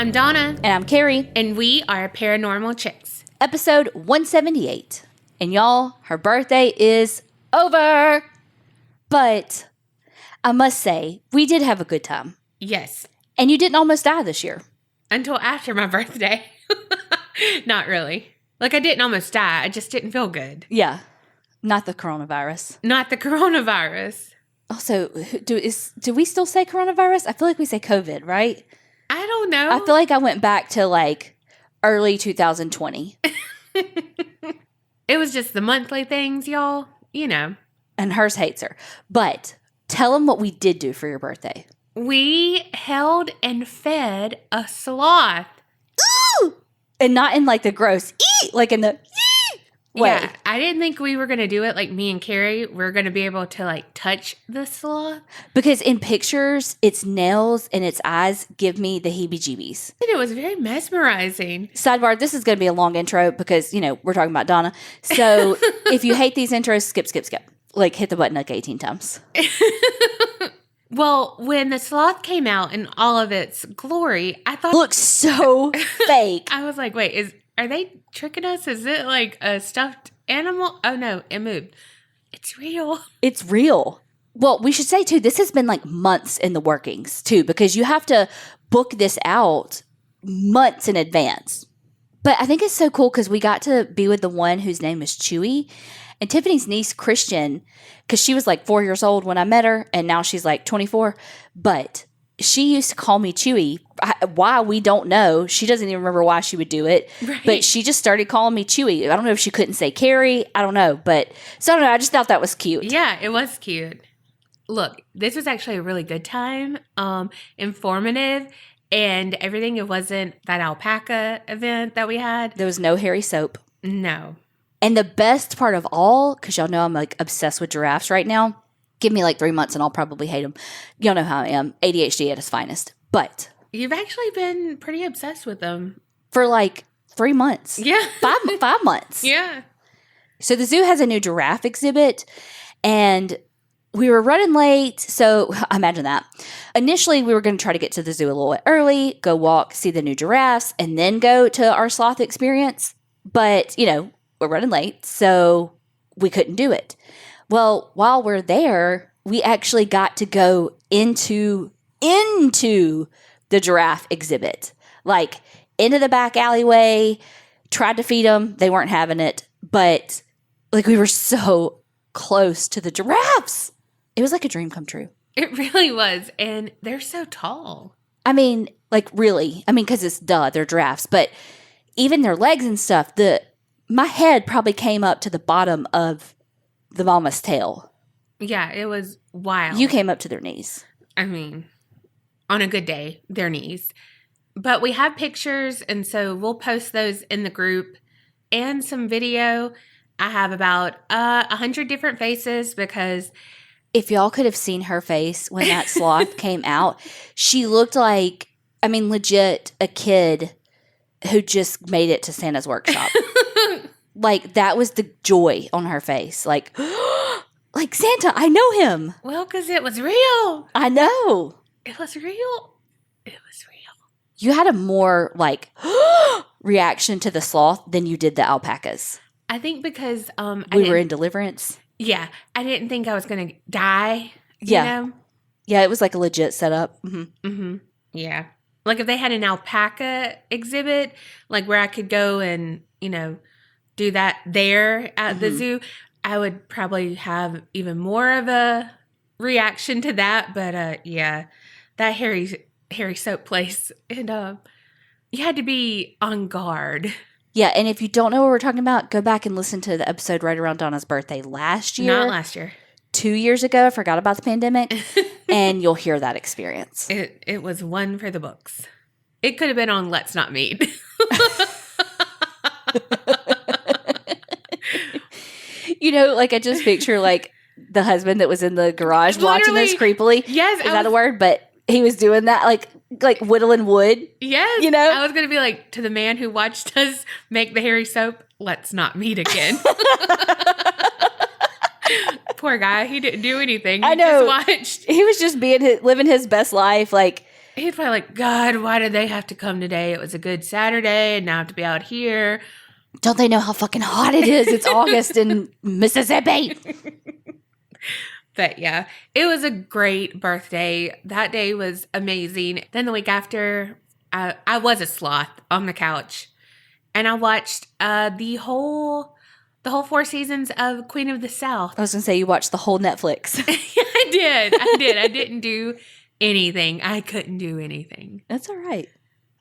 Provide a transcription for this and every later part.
I'm Donna. And I'm Kerri. And we are Paranormal Chicks. Episode 178. And y'all, her birthday is over. But I must say, we did have a good time. Yes. And you didn't almost die this year. Until after my birthday. Not really. Like, I didn't almost die. I just didn't feel good. Yeah. Not the coronavirus. Not the coronavirus. Also, do we still say coronavirus? I feel like we say COVID, right? I don't know. I feel like I went back to like early 2020. It was just the monthly things, y'all. You know. And hers hates her. But tell them what we did do for your birthday. We held and fed a sloth. Ooh! And not in like the gross, like in the way. Yeah, I didn't think we were going to do it like me and Kerri. We're going to be able to like touch the sloth. Because in pictures, its nails and its eyes give me the heebie-jeebies. And it was very mesmerizing. Sidebar, this is going to be a long intro because, you know, we're talking about Donna. So if you hate these intros, skip. Like hit the button like 18 times. Well, when the sloth came out in all of its glory, I thought... Looks so fake. I was like, wait, are they tricking us? Is it like a stuffed animal? Oh, no, it moved. It's real. It's real. Well, we should say, too, this has been like months in the workings, too, because you have to book this out months in advance. But I think it's so cool because we got to be with the one whose name is Chewy. And Tiffany's niece, Kristin, because she was like 4 years old when I met her, and now she's like 24. But she used to call me Chewy. Why, we don't know. She doesn't even remember why she would do it. Right. But she just started calling me Chewy. I don't know if she couldn't say Kerri. I don't know. But so I don't know. I just thought that was cute. Yeah, it was cute. Look, this was actually a really good time. Informative and everything. It wasn't that alpaca event that we had. There was no hairy soap. No. And the best part of all, because y'all know I'm like obsessed with giraffes right now. Give me like 3 months and I'll probably hate them. Y'all know how I am. ADHD at its finest. But you've actually been pretty obsessed with them. For like 3 months. Yeah. 5 months. Yeah. So the zoo has a new giraffe exhibit and we were running late. So imagine that. Initially, we were going to try to get to the zoo a little bit early, go walk, see the new giraffes, and then go to our sloth experience. But, you know, we're running late, so we couldn't do it. Well, while we're there, we actually got to go into the giraffe exhibit. Like, into the back alleyway, tried to feed them. They weren't having it. But, like, we were so close to the giraffes. It was like a dream come true. It really was. And they're so tall. I mean, like, really. I mean, because it's they're giraffes. But even their legs and stuff, my head probably came up to the bottom of the mama's tail. Yeah, it was wild. You came up to their knees. I mean, on a good day, their knees. But we have pictures, and so we'll post those in the group and some video. I have about 100 different faces because... If y'all could have seen her face when that sloth came out, she looked like, I mean, legit a kid who just made it to Santa's workshop. Like, that was the joy on her face. Like, like Santa, I know him. Well, because it was real. I know. It was real. It was real. You had a more, like, reaction to the sloth than you did the alpacas. I think because... we were in Deliverance. Yeah. I didn't think I was going to die. Yeah. You know? Yeah, it was like a legit setup. Mm-hmm. Mm-hmm. Yeah. Like, if they had an alpaca exhibit, like, where I could go and, you know... do that there at the zoo, I would probably have even more of a reaction to that. But yeah, that hairy soap place, and you had to be on guard. Yeah, and if you don't know what we're talking about, go back and listen to the episode right around Donna's birthday last year. Not last year. 2 years ago. I forgot about the pandemic, and you'll hear that experience. It was one for the books. It could have been on Let's Not Meet. You know, like I just picture like the husband that was in the garage watching this creepily. Yes. Is that a word? But he was doing that like whittling wood. Yes. You know? I was going to be like, to the man who watched us make the hairy soap, let's not meet again. Poor guy. He didn't do anything. I know. Just watched. He was just living his best life. Like, He's probably like, God, why did they have to come today? It was a good Saturday and now I have to be out here. Don't they know how fucking hot it is? It's August in Mississippi. But yeah, it was a great birthday. That day was amazing. Then the week after, I was a sloth on the couch. And I watched the whole 4 seasons of Queen of the South. I was going to say you watched the whole Netflix. I did. I didn't do anything. I couldn't do anything. That's all right.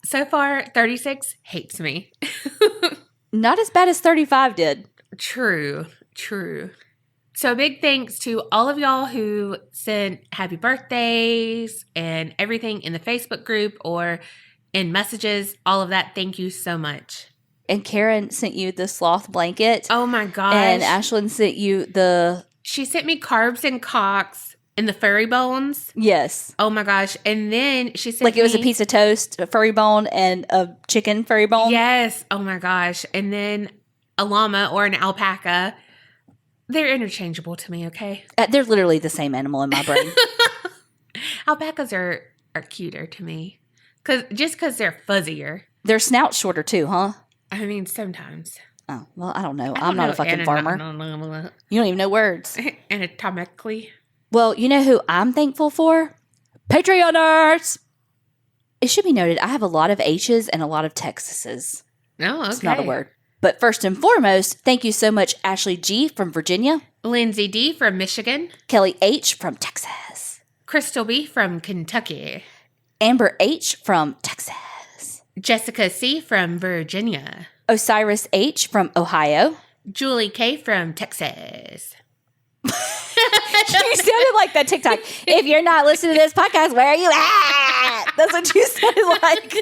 So far, 36 hates me. Not as bad as 35 did. True. So big thanks to all of y'all who sent happy birthdays and everything in the Facebook group or in messages. All of that. Thank you so much. And Karen sent you the sloth blanket. Oh my gosh. And Ashlyn sent you She sent me carbs and cocks and the furry bones. Yes. Oh my gosh. And then she sent it was a piece of toast, a furry bone, and a chicken furry bone. Yes. Oh my gosh. And then a llama or an alpaca. They're interchangeable to me, okay? They're literally the same animal in my brain. Alpacas are cuter to me. Just because they're fuzzier. Their snout's shorter too, huh? I mean, sometimes. Oh, well, I don't know. I'm not a fucking farmer. No. You don't even know words. Anatomically. Well, you know who I'm thankful for? Patreoners! It should be noted, I have a lot of H's and a lot of Texases. Oh, okay. It's not a word. But first and foremost, thank you so much, Ashley G. from Virginia. Lindsay D. from Michigan. Kelly H. from Texas. Crystal B. from Kentucky. Amber H. from Texas. Jessica C. from Virginia. Osiris H. from Ohio. Julie K. from Texas. You sounded like that TikTok. If you're not listening to this podcast, where are you at? That's what you sounded like.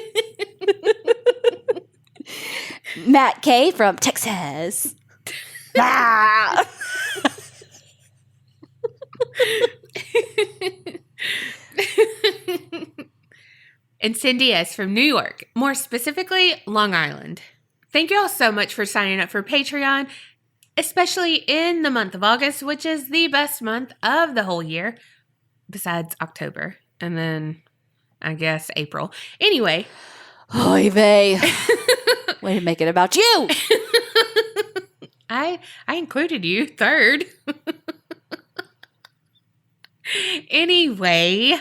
Matt K. from Texas. And Cindy S. from New York, more specifically, Long Island. Thank you all so much for signing up for Patreon, especially in the month of August, which is the best month of the whole year, besides October, and then, I guess, April. Anyway. Oy vey. Way to make it about you. I included you third. Anyway,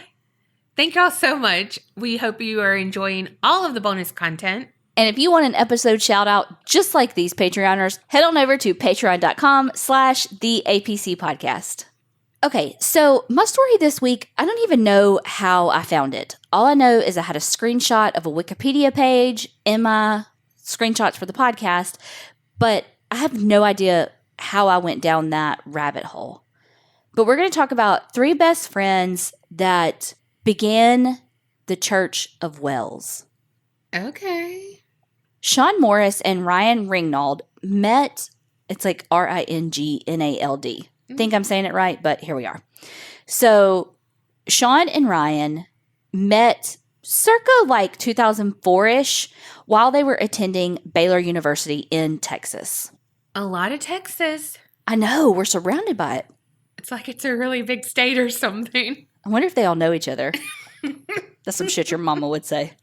thank y'all so much. We hope you are enjoying all of the bonus content. And if you want an episode shout out just like these Patreoners, head on over to patreon.com/theapc podcast. Okay, so my story this week, I don't even know how I found it. All I know is I had a screenshot of a Wikipedia page in my screenshots for the podcast, but I have no idea how I went down that rabbit hole. But we're going to talk about 3 best friends that began the Church of Wells. Okay. Sean Morris and Ryan Ringnold met, it's like Ringnald. I think I'm saying it right, but here we are. So Sean and Ryan met circa like 2004-ish while they were attending Baylor University in Texas. A lot of Texas. I know, we're surrounded by it. It's like it's a really big state or something. I wonder if they all know each other. That's some shit your mama would say.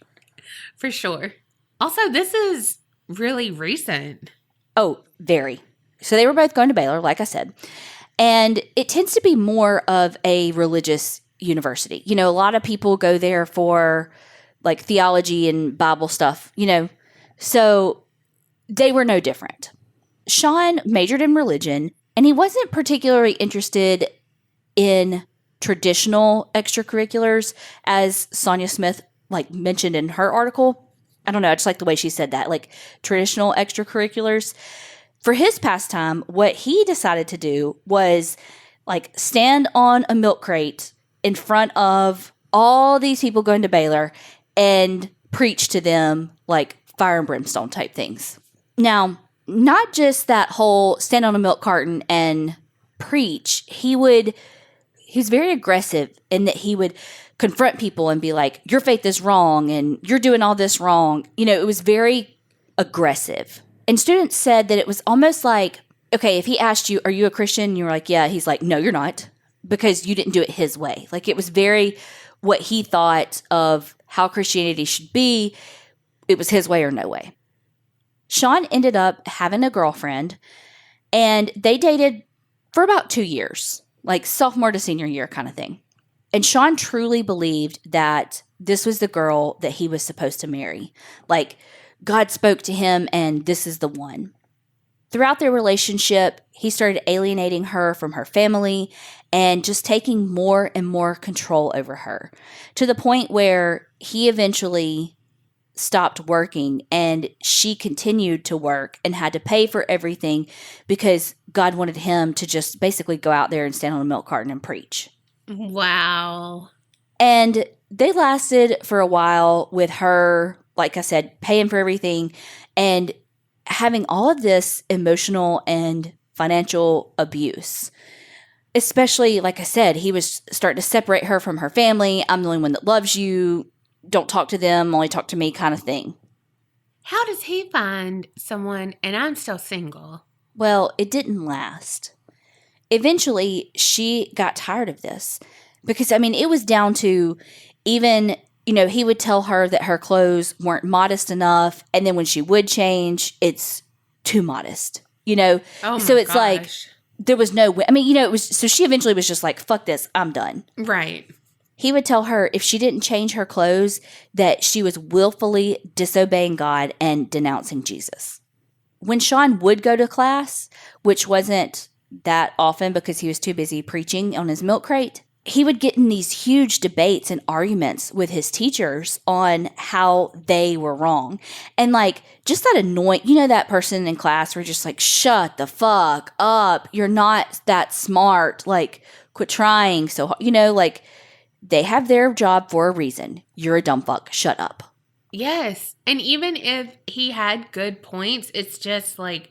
For sure. Also, this is really recent. Oh, very. So they were both going to Baylor, like I said. And it tends to be more of a religious university. You know, a lot of people go there for like theology and Bible stuff, you know. So they were no different. Sean majored in religion, and he wasn't particularly interested in traditional extracurriculars, as Sonia Smith like mentioned in her article. I don't know, I just like the way she said that, like traditional extracurriculars. For his pastime, what he decided to do was like stand on a milk crate in front of all these people going to Baylor and preach to them like fire and brimstone type things. Now, not just that whole stand on a milk carton and preach, he was very aggressive in that he would confront people and be like, your faith is wrong and you're doing all this wrong. You know, it was very aggressive. And students said that it was almost like, okay, if he asked you, are you a Christian? And you were like, yeah. He's like, no, you're not. because you didn't do it his way. Like, it was very what he thought of how Christianity should be. It was his way or no way. Sean ended up having a girlfriend, and they dated for about 2 years, like sophomore to senior year kind of thing. And Sean truly believed that this was the girl that he was supposed to marry. Like, God spoke to him, and this is the one. Throughout their relationship, he started alienating her from her family and just taking more and more control over her, to the point where he eventually stopped working and she continued to work and had to pay for everything because God wanted him to just basically go out there and stand on a milk carton and preach. Wow. And they lasted for a while with her, like I said, paying for everything and having all of this emotional and financial abuse. Especially, like I said, he was starting to separate her from her family. I'm the only one that loves you. Don't talk to them, only talk to me kind of thing. How does he find someone and I'm still single? Well, it didn't last. Eventually, she got tired of this because, I mean, it was down to even, he would tell her that her clothes weren't modest enough. And then when she would change, it's too modest, Oh my So it's gosh. like, there was no way. I mean, it was, so she eventually was just like, fuck this, I'm done. Right. He would tell her if she didn't change her clothes, that she was willfully disobeying God and denouncing Jesus. When Sean would go to class, which wasn't that often because he was too busy preaching on his milk crate, he would get in these huge debates and arguments with his teachers on how they were wrong. And like, just that annoying, that person in class were just like, shut the fuck up. You're not that smart. Like, quit trying. So, like, they have their job for a reason. You're a dumb fuck. Shut up. Yes. And even if he had good points, it's just like,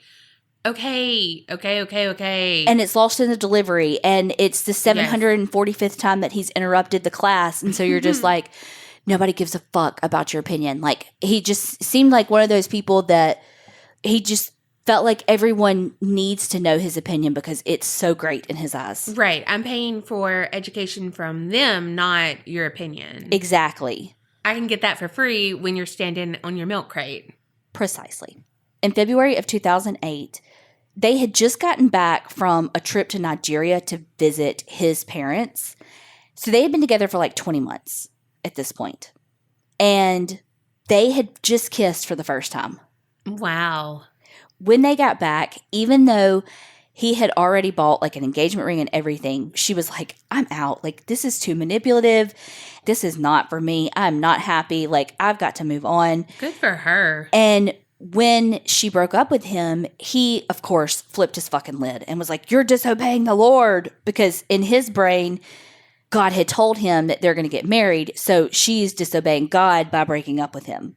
okay. And it's lost in the delivery. And it's the 745th time that he's interrupted the class. And so you're just like, nobody gives a fuck about your opinion. Like, he just seemed like one of those people that he just felt like everyone needs to know his opinion because it's so great in his eyes. Right. I'm paying for education from them, not your opinion. Exactly. I can get that for free when you're standing on your milk crate. Precisely. In February of 2008, they had just gotten back from a trip to Nigeria to visit his parents. So they had been together for like 20 months at this point. And they had just kissed for the first time. Wow. When they got back, even though he had already bought like an engagement ring and everything, she was like, I'm out. Like, this is too manipulative. This is not for me. I'm not happy. Like, I've got to move on. Good for her. And when she broke up with him, he, of course, flipped his fucking lid and was like, you're disobeying the Lord. Because in his brain, God had told him that they're going to get married. So she's disobeying God by breaking up with him.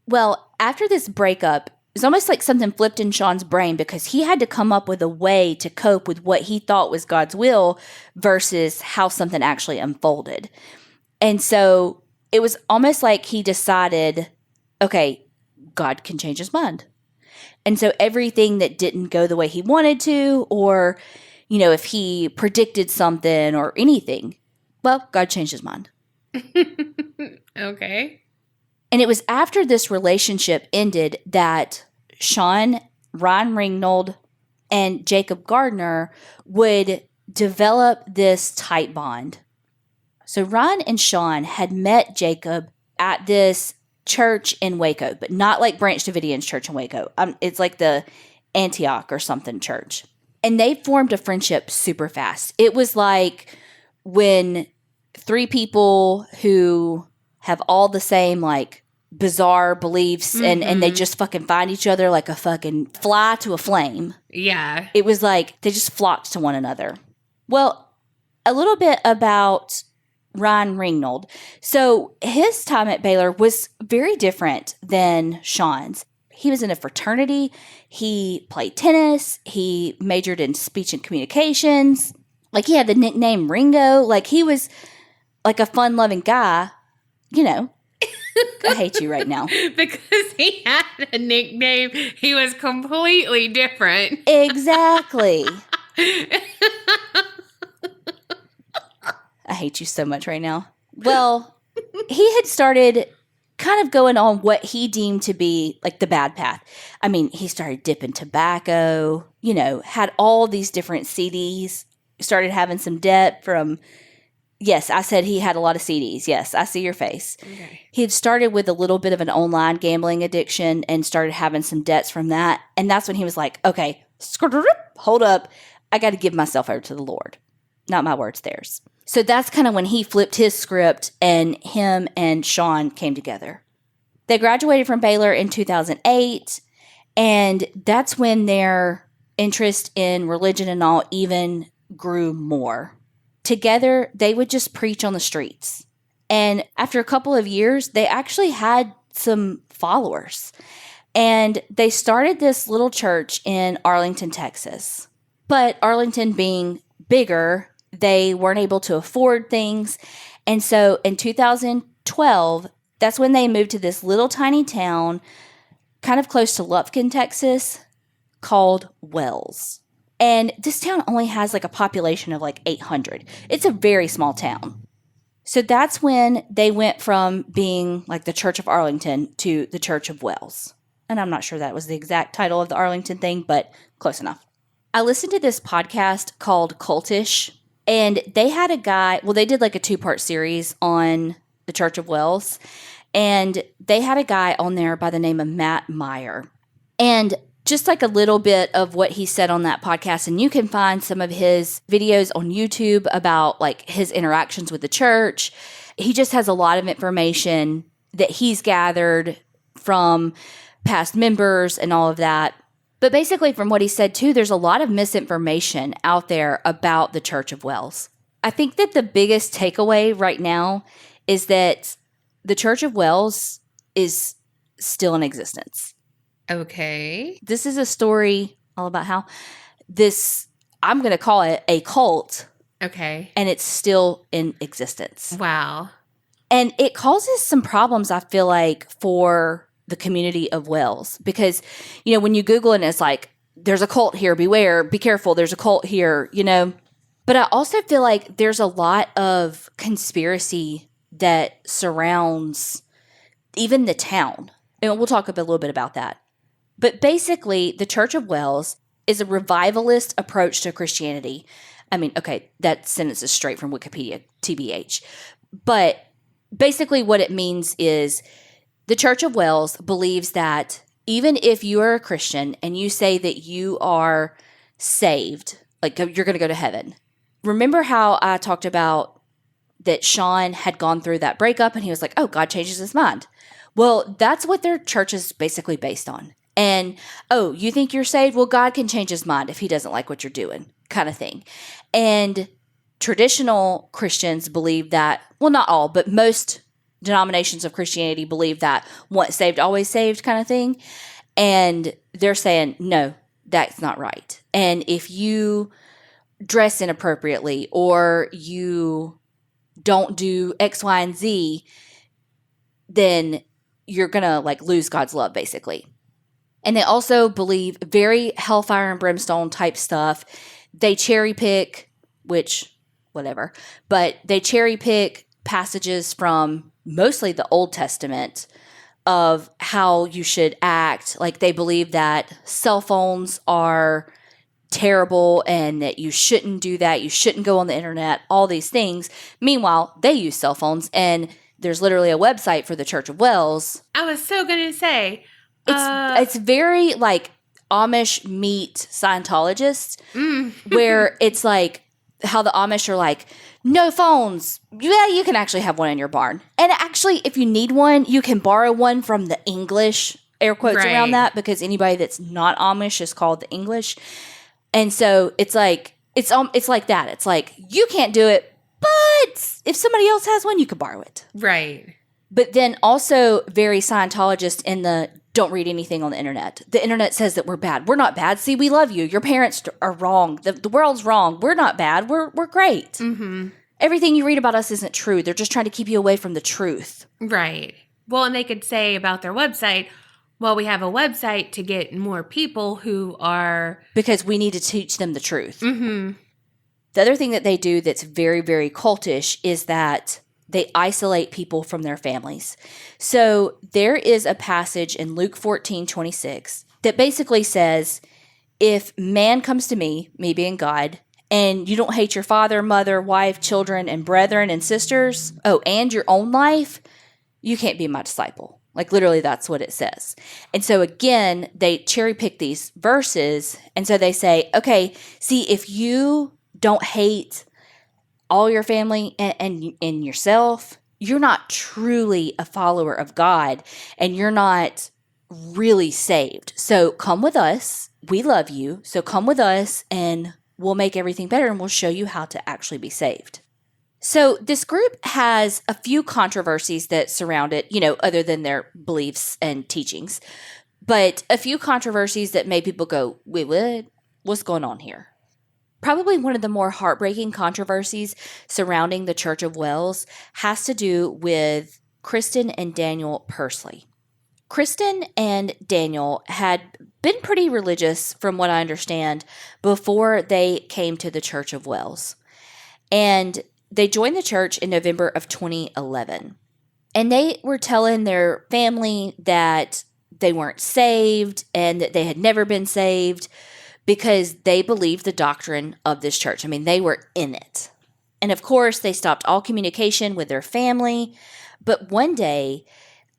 Well, after this breakup, it's almost like something flipped in Sean's brain because he had to come up with a way to cope with what he thought was God's will versus how something actually unfolded. And so it was almost like he decided, okay, God can change his mind. And so everything that didn't go the way he wanted to, or, if he predicted something or anything, well, God changed his mind. Okay. And it was after this relationship ended that Sean, Ryan Ringnold, and Jacob Gardner would develop this tight bond. So Ryan and Sean had met Jacob at this church in Waco, but not like Branch Davidian's church in Waco. It's like the Antioch or something church. And they formed a friendship super fast. It was like when three people who have all the same like bizarre beliefs and they just fucking find each other like a fucking fly to a flame. Yeah. It was like they just flocked to one another. Well, a little bit about Ryan Ringnold. So his time at Baylor was very different than Sean's. He was in a fraternity. He played tennis. He majored in speech and communications. Like, he had the nickname Ringo. Like, he was like a fun-loving guy, I hate you right now. Because he had a nickname, he was completely different. Exactly. I hate you so much right now. Well, he had started kind of going on what he deemed to be like the bad path. I mean, he started dipping tobacco, had all these different CDs, started having some debt from, yes, I said he had a lot of CDs. Yes, I see your face. Okay. He had started with a little bit of an online gambling addiction and started having some debts from that. And that's when he was like, okay, hold up. I got to give myself over to the Lord. Not my words, theirs. So that's kind of when he flipped his script and him and Sean came together. They graduated from Baylor in 2008, and that's when their interest in religion and all even grew more. Together, they would just preach on the streets. And after a couple of years, they actually had some followers. And they started this little church in Arlington, Texas. But Arlington being bigger, they weren't able to afford things. And so in 2012, that's when they moved to this little tiny town kind of close to Lufkin, Texas, called Wells. And this town only has like a population of like 800. It's a very small town. So that's when they went from being like the Church of Arlington to the Church of Wells. And I'm not sure that was the exact title of the Arlington thing, but close enough. I listened to this podcast called Cultish. And they had a guy, well, they did like a 2-part series on the Church of Wells. And they had a guy on there by the name of Matt Meyer. And just like a little bit of what he said on that podcast, and you can find some of his videos on YouTube about like his interactions with the church. He just has a lot of information that he's gathered from past members and all of that. But basically, from what he said, too, there's a lot of misinformation out there about the Church of Wells. I think that the biggest takeaway right now is that the Church of Wells is still in existence. Okay. This is a story all about how this, I'm going to call it a cult. Okay. And it's still in existence. Wow. And it causes some problems, I feel like, for the community of Wells, because when you Google it, it's like there's a cult here, beware, be careful, there's a cult here, but I also feel like there's a lot of conspiracy that surrounds even the town, and we'll talk a little bit about that. But basically, the Church of Wells is a revivalist approach to Christianity. I mean, okay, that sentence is straight from Wikipedia, TBH, but basically what it means is the Church of Wells believes that even if you are a Christian and you say that you are saved, like you're going to go to heaven. Remember how I talked about that Sean had gone through that breakup and he was like, oh, God changes his mind. Well, that's what their church is basically based on. And, oh, you think you're saved? Well, God can change his mind if he doesn't like what you're doing, kind of thing. And traditional Christians believe that, well, not all, but most denominations of Christianity believe that once saved, always saved kind of thing. And they're saying, no, that's not right. And if you dress inappropriately or you don't do X, Y, and Z, then you're going to like lose God's love, basically. And they also believe very hellfire and brimstone type stuff. They cherry pick, which, whatever, but they cherry pick passages from mostly the Old Testament of how you should act. Like they believe that cell phones are terrible and that you shouldn't do that. You shouldn't go on the internet, all these things. Meanwhile, they use cell phones, and there's literally a website for the Church of Wells. I was so going to say. It's very like Amish meet Scientologists, where it's like how the Amish are like, no phones. Yeah, you can actually have one in your barn. And actually, if you need one, you can borrow one from the English, air quotes around that, because anybody that's not Amish is called the English. And so it's like, it's like that. It's like, you can't do it, but if somebody else has one, you can borrow it. Right. But then also very Scientologist in the don't read anything on the internet. The internet says that we're bad. We're not bad. See, we love you. Your parents are wrong. The world's wrong. We're not bad. We're great. Mm-hmm. Everything you read about us isn't true. They're just trying to keep you away from the truth. Right. Well, and they could say about their website, well, we have a website to get more people who are... Because we need to teach them the truth. Mm-hmm. The other thing that they do that's very, very cultish is that they isolate people from their families. So there is a passage in Luke 14:26 that basically says, if man comes to me being God, and you don't hate your father, mother, wife, children, and brethren and sisters, and your own life, you can't be my disciple. Like literally that's what it says. And so again, they cherry pick these verses. And so they say, okay, see, if you don't hate all your family and yourself, you're not truly a follower of God and you're not really saved. So come with us. We love you. So come with us and we'll make everything better and we'll show you how to actually be saved. So this group has a few controversies that surround it, other than their beliefs and teachings, but a few controversies that made people go, wait, what's going on here? Probably one of the more heartbreaking controversies surrounding the Church of Wells has to do with Kristin and Daniel Pursley. Kristin and Daniel had been pretty religious, from what I understand, before they came to the Church of Wells. And they joined the church in November of 2011. And they were telling their family that they weren't saved and that they had never been saved because they believed the doctrine of this church. I mean, they were in it. And of course, they stopped all communication with their family. But one day,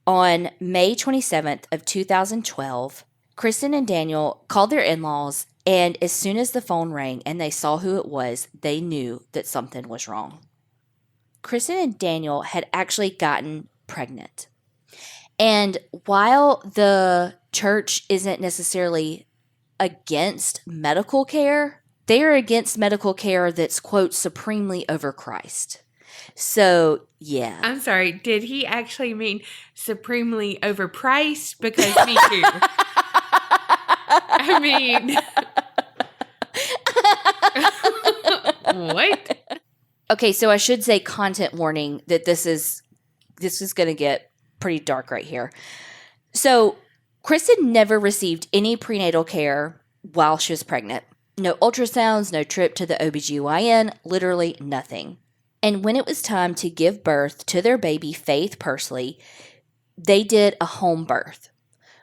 on May 27th of 2012, Kristin and Daniel called their in-laws, and as soon as the phone rang and they saw who it was, they knew that something was wrong. Kristin and Daniel had actually gotten pregnant. And while the church isn't necessarily against medical care, they are against medical care that's, quote, supremely over Christ. So, yeah. I'm sorry. Did he actually mean supremely overpriced? Because me too. I mean, what? Okay, so I should say content warning that this is going to get pretty dark right here. So, Kristin never received any prenatal care while she was pregnant. No ultrasounds, no trip to the OBGYN, literally nothing. And when it was time to give birth to their baby, Faith Pursley, they did a home birth.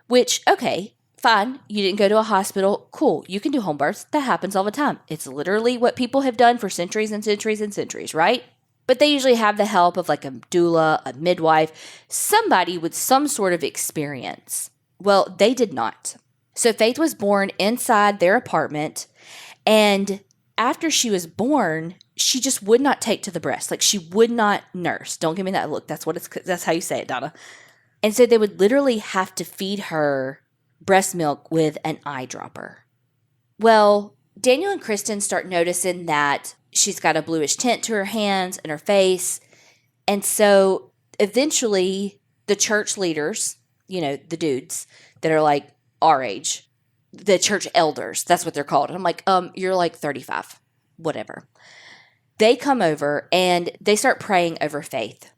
Which, okay, fine, you didn't go to a hospital, cool, you can do home births, that happens all the time. It's literally what people have done for centuries and centuries and centuries, right? But they usually have the help of like a doula, a midwife, somebody with some sort of experience. Well, they did not. So Faith was born inside their apartment, and after she was born, she just would not take to the breast. Like, she would not nurse. Don't give me that look. That's how you say it, Donna. And so they would literally have to feed her breast milk with an eyedropper. Well, Daniel and Kristin start noticing that she's got a bluish tint to her hands and her face. And so eventually the church leaders, the dudes that are like our age, the church elders, that's what they're called. And I'm like, you're like 35, whatever. They come over and they start praying over Faith.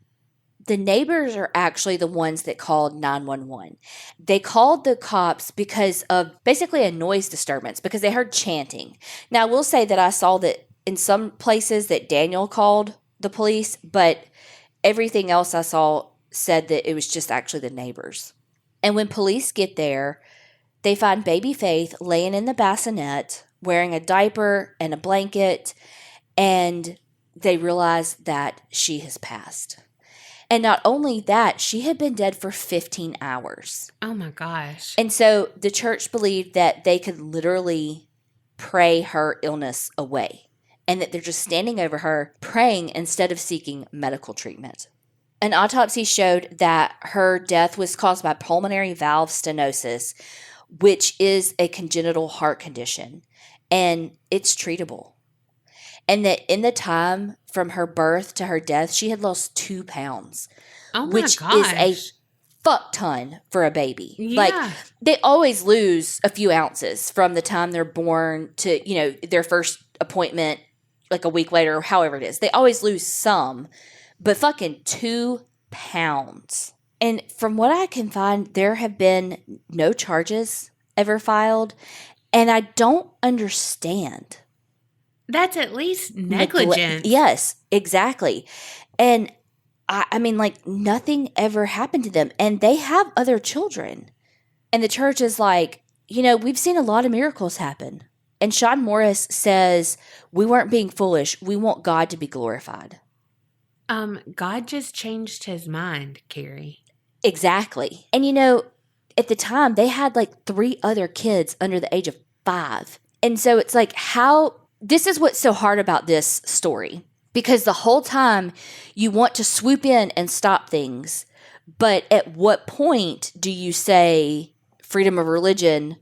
The neighbors are actually the ones that called 911. They called the cops because of basically a noise disturbance, because they heard chanting. Now, I will say that I saw that in some places that Daniel called the police, but everything else I saw said that it was just actually the neighbors. And when police get there, they find baby Faith laying in the bassinet, wearing a diaper and a blanket, and they realize that she has passed. And not only that, she had been dead for 15 hours. Oh my gosh. And so the church believed that they could literally pray her illness away, and that they're just standing over her praying instead of seeking medical treatment. An autopsy showed that her death was caused by pulmonary valve stenosis, which is a congenital heart condition, and it's treatable. And that in the time from her birth to her death, she had lost 2 pounds. Oh my which gosh. is a fuck ton for a baby. Yeah. Like, they always lose a few ounces from the time they're born to, their first appointment, like a week later, or however it is. They always lose some, but fucking 2 pounds. And from what I can find, there have been no charges ever filed. And I don't understand. That's at least negligence. Yes, exactly. And I mean, like, nothing ever happened to them. And they have other children. And the church is like, we've seen a lot of miracles happen. And Sean Morris says, we weren't being foolish. We want God to be glorified. God just changed his mind, Kerri. Exactly. And at the time, they had like 3 other kids under the age of 5. And so it's like, this is what's so hard about this story. Because the whole time you want to swoop in and stop things. But at what point do you say freedom of religion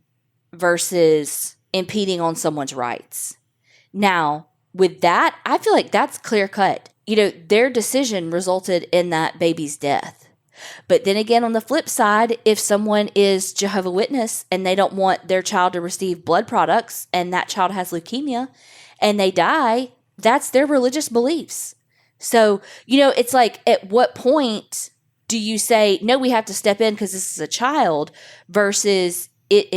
versus impeding on someone's rights? Now, with that, I feel like that's clear cut. Their decision resulted in that baby's death. But then again, on the flip side, if someone is Jehovah's Witness and they don't want their child to receive blood products and that child has leukemia and they die, that's their religious beliefs. So, it's like, at what point do you say, no, we have to step in because this is a child versus it,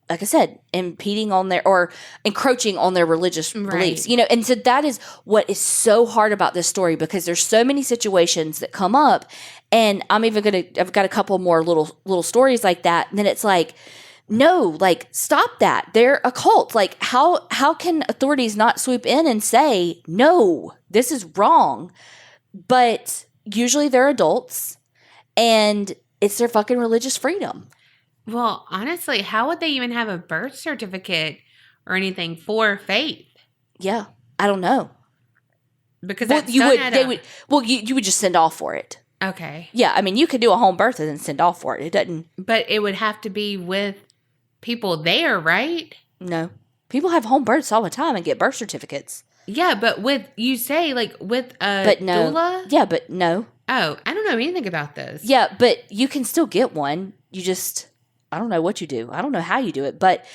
like I said, impeding on or encroaching on their religious beliefs, and so that is what is so hard about this story, because there's so many situations that come up, and I've got a couple more little stories like that. And then it's like, no, like, stop that. They're a cult. Like, how can authorities not swoop in and say, no, this is wrong? But usually they're adults and it's their fucking religious freedom. Well, honestly, how would they even have a birth certificate or anything for faith? Yeah, I don't know. Because you would just send off for it. Okay. Yeah, I mean, you could do a home birth and then send off for it. It doesn't. But it would have to be with people there, right? No. People have home births all the time and get birth certificates. Yeah, but with a doula? Yeah, but no. Oh, I don't know anything about this. Yeah, but you can still get one. You just, I don't know what you do. I don't know how you do it. But,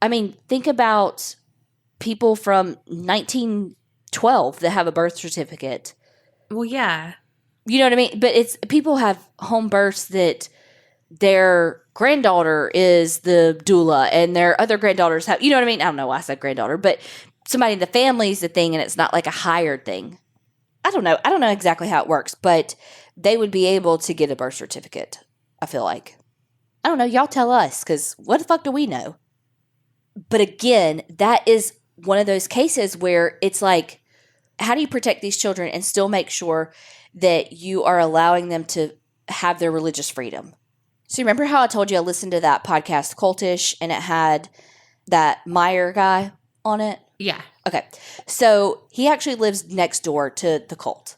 I mean, think about people from 1912 that have a birth certificate. Well, yeah. You know what I mean? But people have home births that their granddaughter is the doula and their other granddaughters have, you know what I mean? I don't know why I said granddaughter, but somebody in the family is the thing and it's not like a hired thing. I don't know exactly how it works, but they would be able to get a birth certificate, I feel like. I don't know. Y'all tell us, because what the fuck do we know? But again, that is one of those cases where it's like, how do you protect these children and still make sure that you are allowing them to have their religious freedom? So remember how I told you I listened to that podcast, Cultish, and it had that Meyer guy on it? Yeah. Okay. So he actually lives next door to the cult.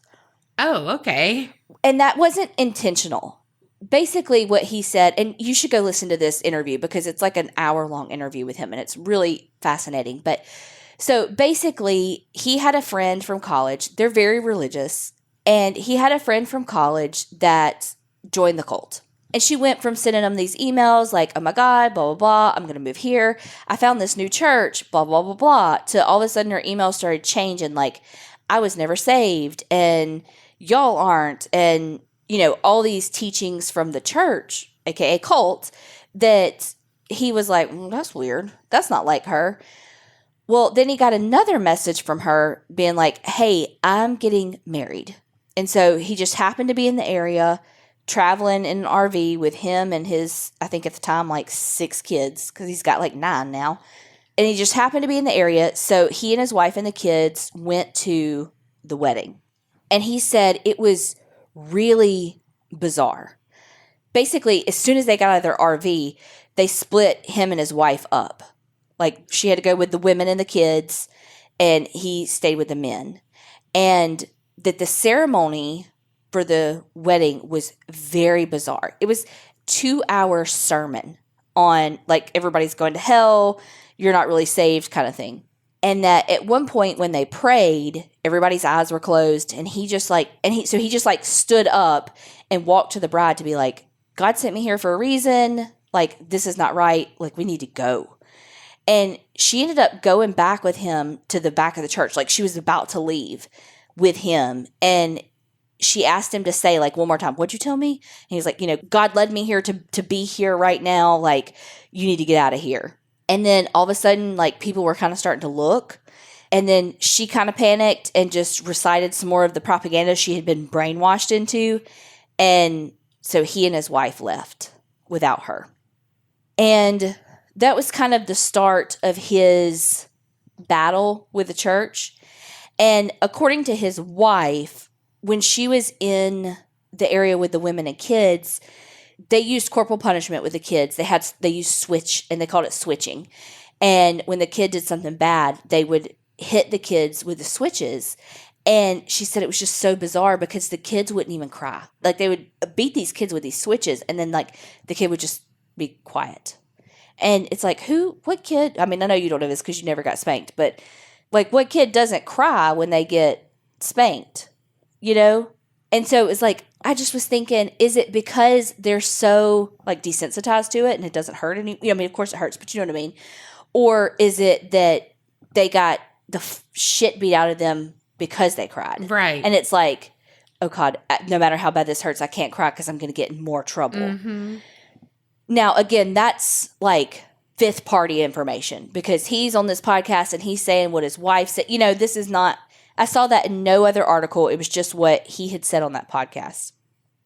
Oh, okay. And that wasn't intentional. Basically what he said, and you should go listen to this interview because it's like an hour-long interview with him and it's really fascinating. But so basically he had a friend from college. They're very religious. And he had a friend from college that joined the cult. And she went from sending him these emails like, oh my God, blah, blah, blah, I'm going to move here. I found this new church, blah, blah, blah, blah. To all of a sudden her emails started changing like, I was never saved and y'all aren't. And, all these teachings from the church, aka cult, that he was like, that's weird. That's not like her. Well, then he got another message from her being like, hey, I'm getting married. And so he just happened to be in the area traveling in an RV with him and his, I think at the time, like 6 kids, because he's got like 9 now. And he just happened to be in the area. So he and his wife and the kids went to the wedding. And he said it was really bizarre. Basically, as soon as they got out of their RV, they split him and his wife up. Like she had to go with the women and the kids, and he stayed with the men. And that the ceremony for the wedding was very bizarre. It was 2-hour sermon on like everybody's going to hell, you're not really saved kind of thing. And that at one point when they prayed, everybody's eyes were closed and he just stood up and walked to the bride to be like, God sent me here for a reason. Like, this is not right. Like, we need to go. And she ended up going back with him to the back of the church. Like, she was about to leave with him. And she asked him to say, like, one more time, what'd you tell me? And he was like, God led me here to be here right now. Like, you need to get out of here. And then all of a sudden, like, people were kind of starting to look. And then she kind of panicked and just recited some more of the propaganda she had been brainwashed into. And so he and his wife left without her. And that was kind of the start of his battle with the church. And according to his wife, when she was in the area with the women and kids, they used corporal punishment with the kids. They used switch, and they called it switching. And when the kid did something bad, they would hit the kids with the switches. And she said it was just so bizarre because the kids wouldn't even cry. Like, they would beat these kids with these switches, and then, like, the kid would just be quiet. And it's like, what kid? I mean, I know you don't know this because you never got spanked, but, like, what kid doesn't cry when they get spanked, you know? And so it was like, I just was thinking, is it because they're so, like, desensitized to it and it doesn't hurt any? I mean, of course it hurts, but you know what I mean? Or is it that they got the shit beat out of them because they cried? Right. And it's like, oh, God, no matter how bad this hurts, I can't cry because I'm going to get in more trouble. Mm-hmm. Now, again, that's like fifth party information because he's on this podcast and he's saying what his wife said. You know, this is not, I saw that in no other article. It was just what he had said on that podcast.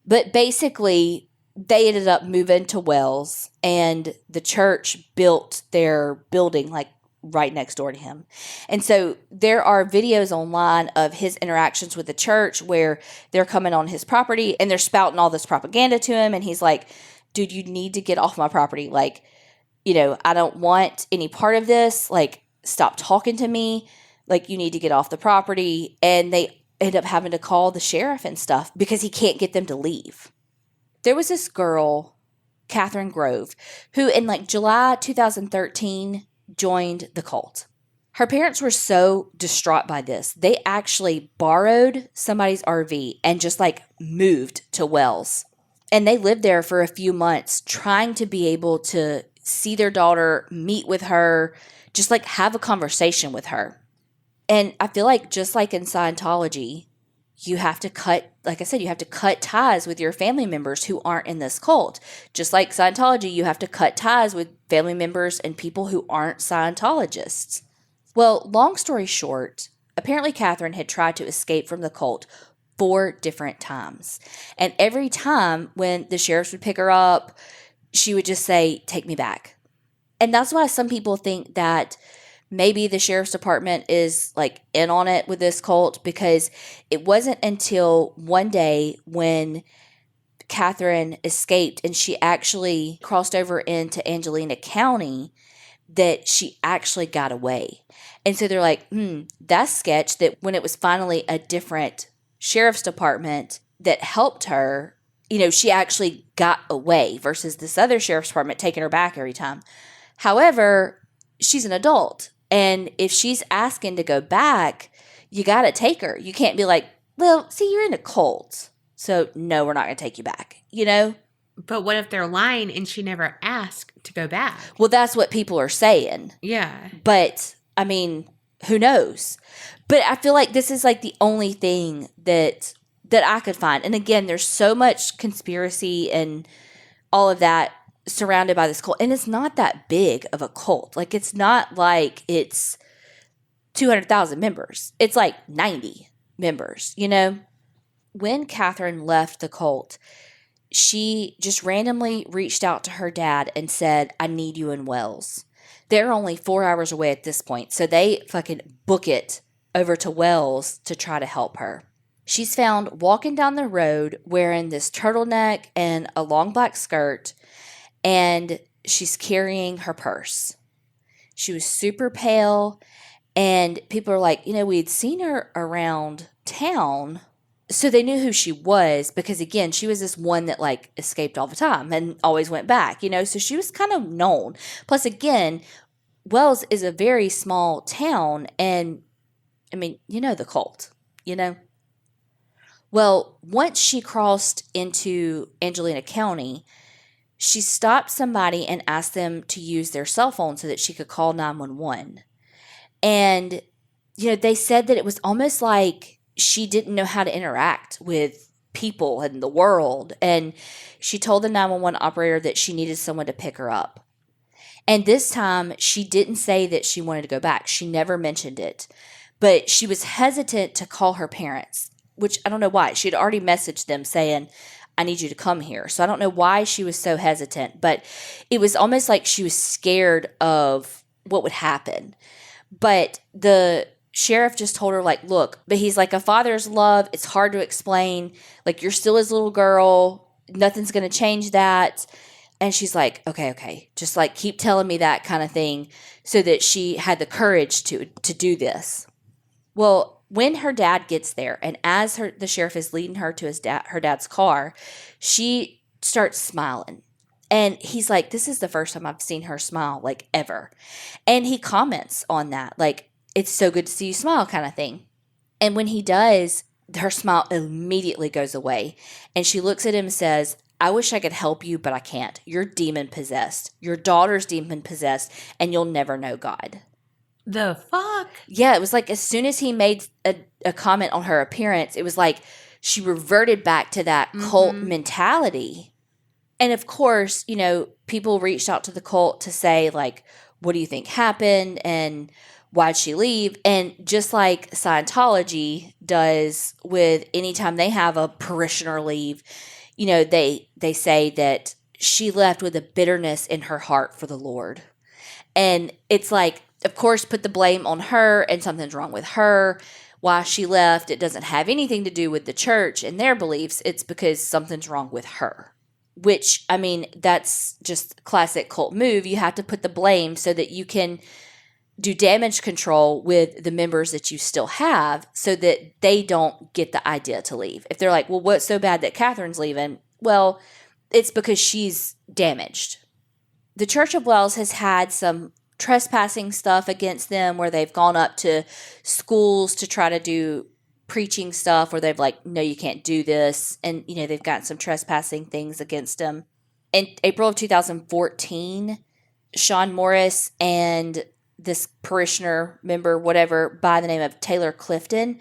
But basically, they ended up moving to Wells, and the church built their building like right next door to him. And so there are videos online of his interactions with the church where they're coming on his property and they're spouting all this propaganda to him. And he's like, dude, you need to get off my property. Like, you know, I don't want any part of this. Like, stop talking to me. Like, you need to get off the property. And they end up having to call the sheriff and stuff because he can't get them to leave. There was this girl, Catherine Grove, who in like July 2013 joined the cult. Her parents were so distraught by this, they actually borrowed somebody's RV and just like moved to Wells. And they lived there for a few months trying to be able to see their daughter, meet with her, just like have a conversation with her. And I feel like just like in Scientology, you have to cut, like I said, you have to cut ties with your family members who aren't in this cult. Just like Scientology, you have to cut ties with family members and people who aren't Scientologists. Well, long story short, apparently Catherine had tried to escape from the cult 4 different times. And every time when the sheriffs would pick her up, she would just say, take me back. And that's why some people think that maybe the sheriff's department is like in on it with this cult, because it wasn't until one day when Catherine escaped and she actually crossed over into Angelina County that she actually got away. And so they're like, that's sketch, that when it was finally a different sheriff's department that helped her, you know, she actually got away versus this other sheriff's department taking her back every time. However, she's an adult. And if she's asking to go back, you got to take her. You can't be like, well, see, you're in a cult, so no, we're not going to take you back, you know? But what if they're lying and she never asked to go back? Well, that's what people are saying. Yeah. But, I mean, who knows? But I feel like this is like the only thing that I could find. And again, there's so much conspiracy and all of that surrounded by this cult, and it's not that big of a cult. Like, it's not like it's 200,000 members. It's like 90 members, you know? When Catherine left the cult, she just randomly reached out to her dad and said, I need you in Wells. They're only 4 hours away at this point, so they fucking book it over to Wells to try to help her. She's found walking down the road wearing this turtleneck and a long black skirt, and she's carrying her purse. She was super pale, and people are like, you know, we'd seen her around town, so they knew who she was because, again, she was this one that, like, escaped all the time and always went back, you know, so she was kind of known. Plus, again, Wells is a very small town, and, I mean, you know the cult, you know? Well, once she crossed into Angelina County, she stopped somebody and asked them to use their cell phone so that she could call 911. And, you know, they said that it was almost like she didn't know how to interact with people and the world. And she told the 911 operator that she needed someone to pick her up. And this time, she didn't say that she wanted to go back. She never mentioned it. But she was hesitant to call her parents, which I don't know why. She had already messaged them saying, I need you to come here. So I don't know why she was so hesitant. But it was almost like she was scared of what would happen. But the sheriff just told her, like, look, but he's like, a father's love, it's hard to explain. Like, you're still his little girl. Nothing's going to change that. And she's like, okay. Just like, keep telling me that kind of thing, so that she had the courage to do this. Well, when her dad gets there, and as the sheriff is leading her to her dad's car, she starts smiling. And he's like, this is the first time I've seen her smile, like, ever. And he comments on that, like, it's so good to see you smile kind of thing. And when he does, her smile immediately goes away. And she looks at him and says, I wish I could help you, but I can't. You're demon-possessed. Your daughter's demon-possessed, and you'll never know God. The fuck? Yeah, it was like as soon as he made a comment on her appearance, it was like she reverted back to that cult mentality. And of course, you know, people reached out to the cult to say, like, what do you think happened? And why'd she leave? And just like Scientology does with anytime they have a parishioner leave, you know, they say that she left with a bitterness in her heart for the Lord. And it's like, of course, put the blame on her and something's wrong with her. Why she left, it doesn't have anything to do with the church and their beliefs. It's because something's wrong with her. Which, I mean, that's just classic cult move. You have to put the blame so that you can do damage control with the members that you still have so that they don't get the idea to leave. If they're like, well, what's so bad that Catherine's leaving? Well, it's because she's damaged. The Church of Wells has had some trespassing stuff against them where they've gone up to schools to try to do preaching stuff where they've like, no, you can't do this. And, you know, they've got some trespassing things against them. In April of 2014, Sean Morris and this parishioner member, whatever, by the name of Taylor Clifton,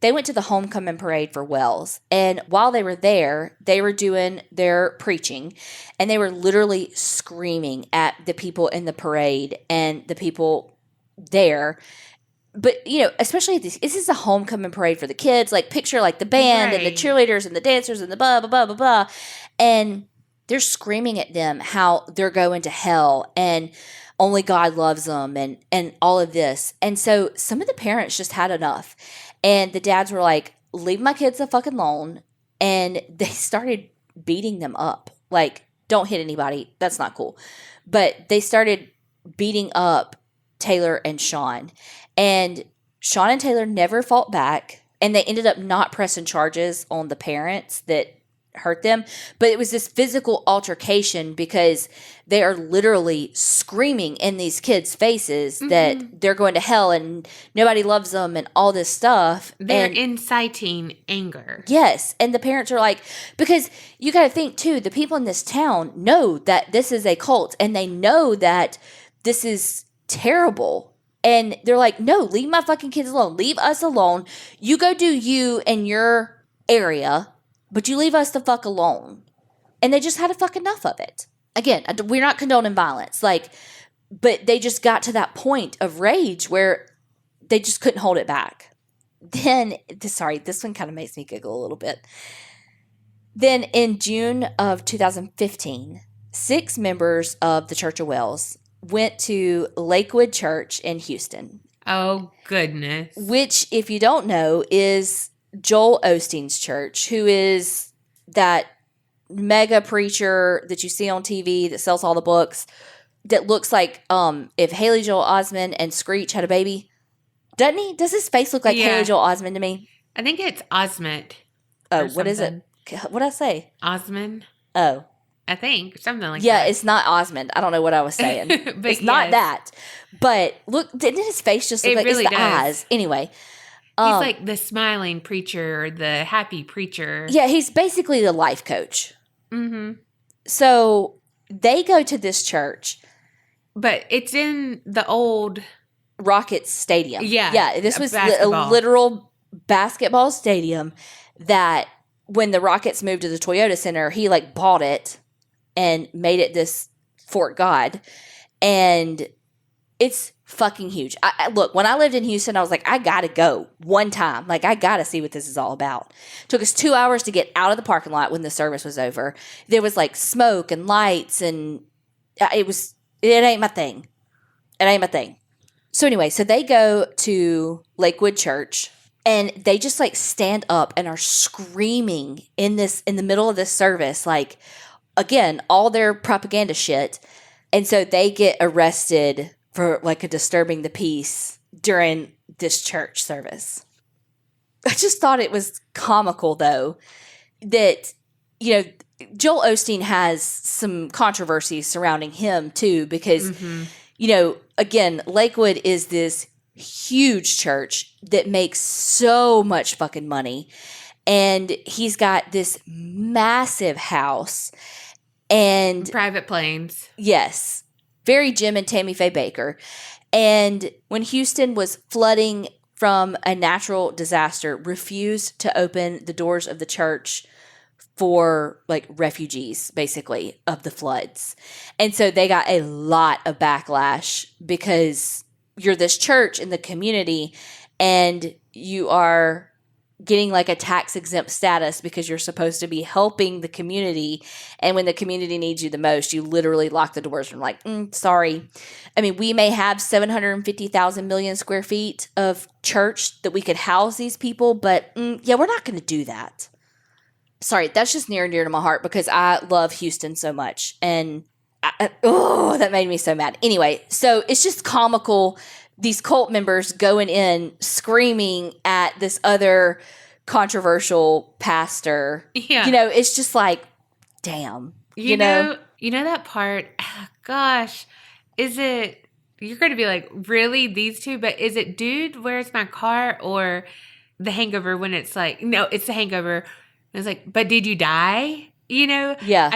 they went to the homecoming parade for Wells. And while they were there, they were doing their preaching, and they were literally screaming at the people in the parade and the people there. But, you know, especially this is a homecoming parade for the kids. Like, picture like the band and the cheerleaders and the dancers and the blah, blah, blah, blah, blah. And they're screaming at them how they're going to hell and only God loves them and all of this. And so some of the parents just had enough. And the dads were like, leave my kids the fucking alone. And they started beating them up. Like, don't hit anybody. That's not cool. But they started beating up Taylor and Sean. And Sean and Taylor never fought back. And they ended up not pressing charges on the parents that hurt them. But it was this physical altercation because they are literally screaming in these kids' faces that they're going to hell and nobody loves them and all this stuff. They're inciting anger. Yes. And the parents are like, because you got to think too, the people in this town know that this is a cult and they know that this is terrible. And they're like, no, leave my fucking kids alone. Leave us alone. You go do you in your area, but you leave us the fuck alone. And they just had a fuck enough of it. Again, we're not condoning violence. Like, but they just got to that point of rage where they just couldn't hold it back. Then, this one kind of makes me giggle a little bit. Then in June of 2015, 6 members of the Church of Wells went to Lakewood Church in Houston. Oh, goodness. Which, if you don't know, is Joel Osteen's church, who is that mega preacher that you see on TV that sells all the books that looks like if Haley Joel Osment and Screech had a baby. Doesn't he? Does his face look like Haley Joel Osment to me? I think it's Osment. Oh, what is it? What'd I say? Osmond. Oh. I think. Something like that. Yeah, it's not Osmond. I don't know what I was saying. But it's not that. But look, didn't his face just look like really it's the eyes? Anyway. He's like the smiling preacher, or the happy preacher. Yeah, he's basically the life coach. Mm-hmm. So they go to this church. But it's in the old Rockets Stadium. Yeah. Yeah, this was a literal basketball stadium that when the Rockets moved to the Toyota Center, he like bought it and made it this Fort God. And it's fucking huge. Look, when I lived in Houston, I was like, I got to go one time. Like, I got to see what this is all about. Took us 2 hours to get out of the parking lot when the service was over. There was like smoke and lights, and it ain't my thing. It ain't my thing. So anyway, so they go to Lakewood Church, and they just like stand up and are screaming in the middle of this service, like, again, all their propaganda shit. And so they get arrested for like a disturbing the peace during this church service. I just thought it was comical, though, that, Joel Osteen has some controversies surrounding him too, because, again, Lakewood is this huge church that makes so much fucking money. And he's got this massive house and private planes. Yes. Very Jim and Tammy Faye Baker. And when Houston was flooding from a natural disaster, refused to open the doors of the church for like refugees, basically, of the floods. And so they got a lot of backlash because you're this church in the community and you are getting like a tax exempt status because you're supposed to be helping the community. And when the community needs you the most, you literally lock the doors and like, sorry. I mean, we may have 750,000 million square feet of church that we could house these people, but yeah, we're not going to do that. Sorry, that's just near and dear to my heart because I love Houston so much. And that made me so mad. Anyway, so it's just comical. These cult members going in screaming at this other controversial pastor. Yeah. It's just like, damn. You know that part, gosh, is it, you're going to be like, really, these two? But is it Dude, Where's My Car, or The Hangover when it's like, no, it's The Hangover. It's like, but did you die? Yeah.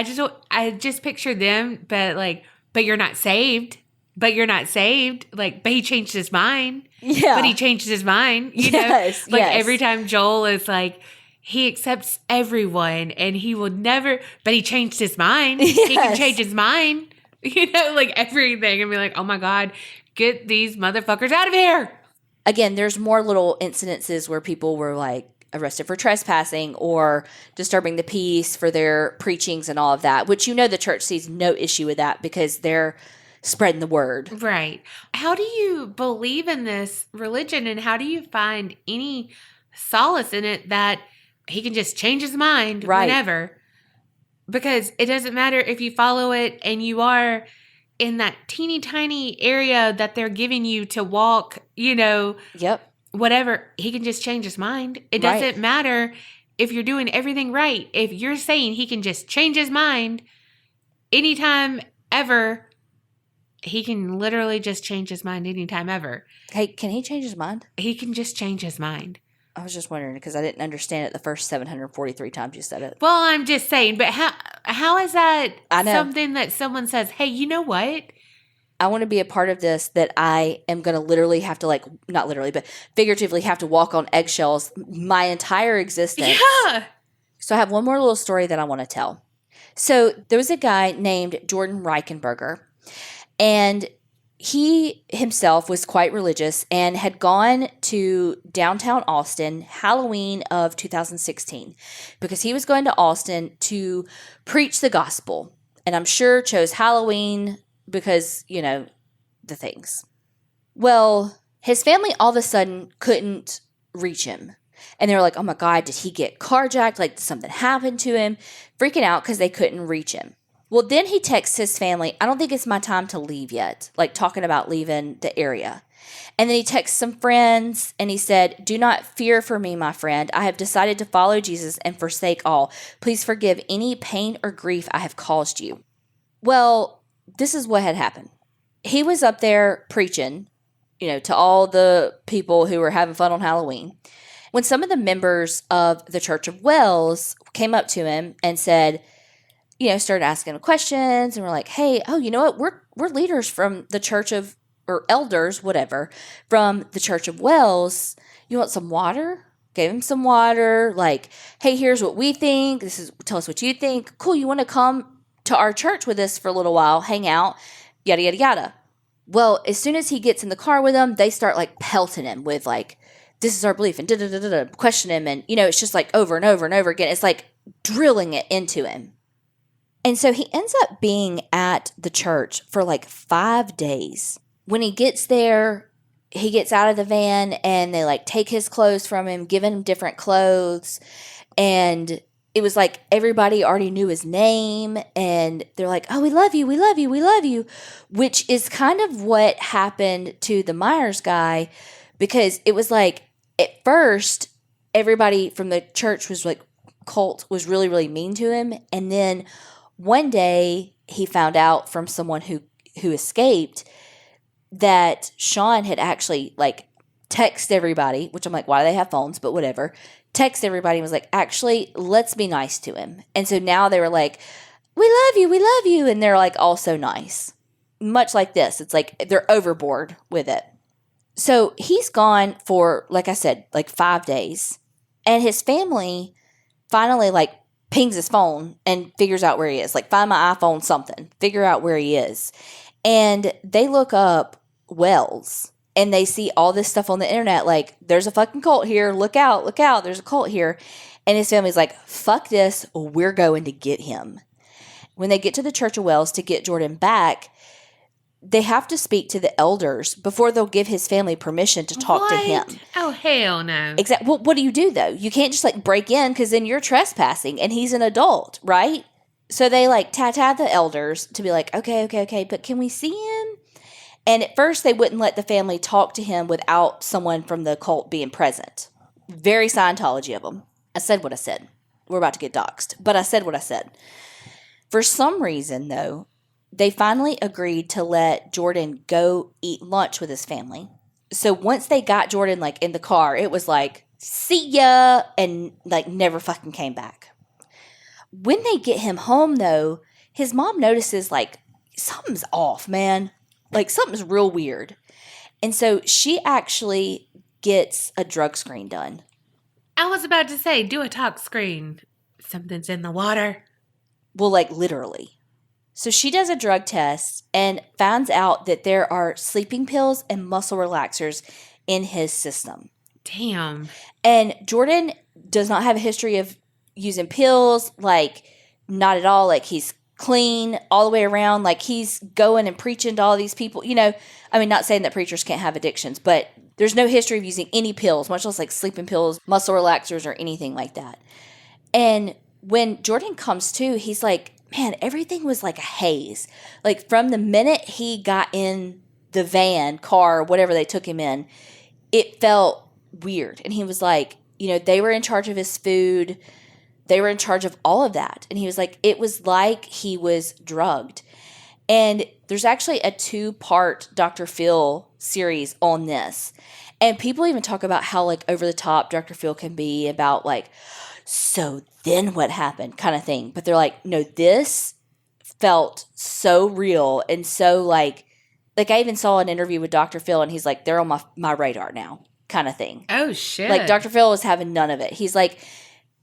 I just picture them, but you're not saved. But you're not saved. Like, but he changed his mind. Yeah. But he changed his mind. Yes. Like every time Joel is like, he accepts everyone and he will never, but he changed his mind. Yes. He can change his mind. Like everything. And be like, oh my God, get these motherfuckers out of here. Again, there's more little incidences where people were like arrested for trespassing or disturbing the peace for their preachings and all of that, which the church sees no issue with that because they're spreading the word. Right. How do you believe in this religion and how do you find any solace in it that he can just change his mind whenever? Because it doesn't matter if you follow it and you are in that teeny tiny area that they're giving you to walk, Yep. Whatever, he can just change his mind. It doesn't matter if you're doing everything right. If you're saying he can just change his mind anytime ever, he can literally just change his mind anytime ever. Hey, can he change his mind? He can just change his mind. I was just wondering because I didn't understand it the first 743 times you said it. Well, I'm just saying, but how is that something that someone says, hey, you know what? I want to be a part of this that I am going to literally have to not literally, but figuratively have to walk on eggshells my entire existence. Yeah. So I have one more little story that I want to tell. So there was a guy named Jordan Reichenberger, and he himself was quite religious and had gone to downtown Austin Halloween of 2016 because he was going to Austin to preach the gospel. And I'm sure chose Halloween because, the things. Well, his family all of a sudden couldn't reach him. And they were like, oh my God, did he get carjacked? Like, did something happen to him? Freaking out because they couldn't reach him. Well, then he texts his family, I don't think it's my time to leave yet, like talking about leaving the area. And then he texts some friends and he said, do not fear for me, my friend. I have decided to follow Jesus and forsake all. Please forgive any pain or grief I have caused you. Well, this is what had happened. He was up there preaching, to all the people who were having fun on Halloween. When some of the members of the Church of Wells came up to him and said, started asking him questions and were like, hey, oh, you know what? We're leaders from the Church of, or elders, whatever, from the Church of Wells. You want some water? Gave him some water. Like, hey, here's what we think. Tell us what you think. Cool. You want to come to our church with us for a little while, hang out, yada, yada, yada. Well, as soon as he gets in the car with them, they start like pelting him with like, this is our belief and da-da-da-da-da, question him. And, it's just like over and over and over again. It's like drilling it into him. And so he ends up being at the church for like 5 days. When he gets there, he gets out of the van and they like take his clothes from him, giving him different clothes. And it was like everybody already knew his name and they're like, oh, we love you, we love you, we love you, which is kind of what happened to the Myers guy, because it was like at first everybody from the church was like, cult was really, really mean to him. And then one day he found out from someone who escaped that Sean had actually like texted everybody, which I'm like, why do they have phones? But whatever. Text everybody and was like, actually, let's be nice to him. And so now they were like, we love you, we love you. And they're like also nice. Much like this. It's like they're overboard with it. So he's gone for, like I said, like 5 days. And his family finally like pings his phone and figures out where he is. Like, find my iPhone something. Figure out where he is. And they look up Wells. And they see all this stuff on the internet, like, there's a fucking cult here. Look out, there's a cult here. And his family's like, fuck this, we're going to get him. When they get to the Church of Wells to get Jordan back, they have to speak to the elders before they'll give his family permission to talk to him. Oh, hell no. Exactly. Well, what do you do, though? You can't just, like, break in because then you're trespassing and he's an adult, right? So they, like, tat the elders to be like, okay, but can we see him? And at first, they wouldn't let the family talk to him without someone from the cult being present. Very Scientology of them. I said what I said. We're about to get doxxed. But I said what I said. For some reason, though, they finally agreed to let Jordan go eat lunch with his family. So once they got Jordan, like, in the car, it was like, see ya, and, like, never fucking came back. When they get him home, though, his mom notices, like, something's off, man. Like, something's real weird. And so she actually gets a drug screen done. I was about to say, do a talk screen. Something's in the water. Well, like, literally. So she does a drug test and finds out that there are sleeping pills and muscle relaxers in his system. Damn. And Jordan does not have a history of using pills. Like, not at all. Like, he's clean all the way around. Like, he's going and preaching to all these people. I mean, not saying that preachers can't have addictions, but there's no history of using any pills, much less like sleeping pills, muscle relaxers, or anything like that. And when Jordan comes to, he's like, man, everything was like a haze. Like, from the minute he got in the van, car, whatever they took him in, it felt weird. And he was like, they were in charge of his food. They were in charge of all of that. And he was like, it was like he was drugged. And there's actually a 2-part Dr. Phil series on this. And people even talk about how, like, over the top Dr. Phil can be about, like, so then what happened kind of thing. But they're like, no, this felt so real and so, like I even saw an interview with Dr. Phil and he's like, they're on my radar now kind of thing. Oh, shit. Like, Dr. Phil was having none of it. He's like,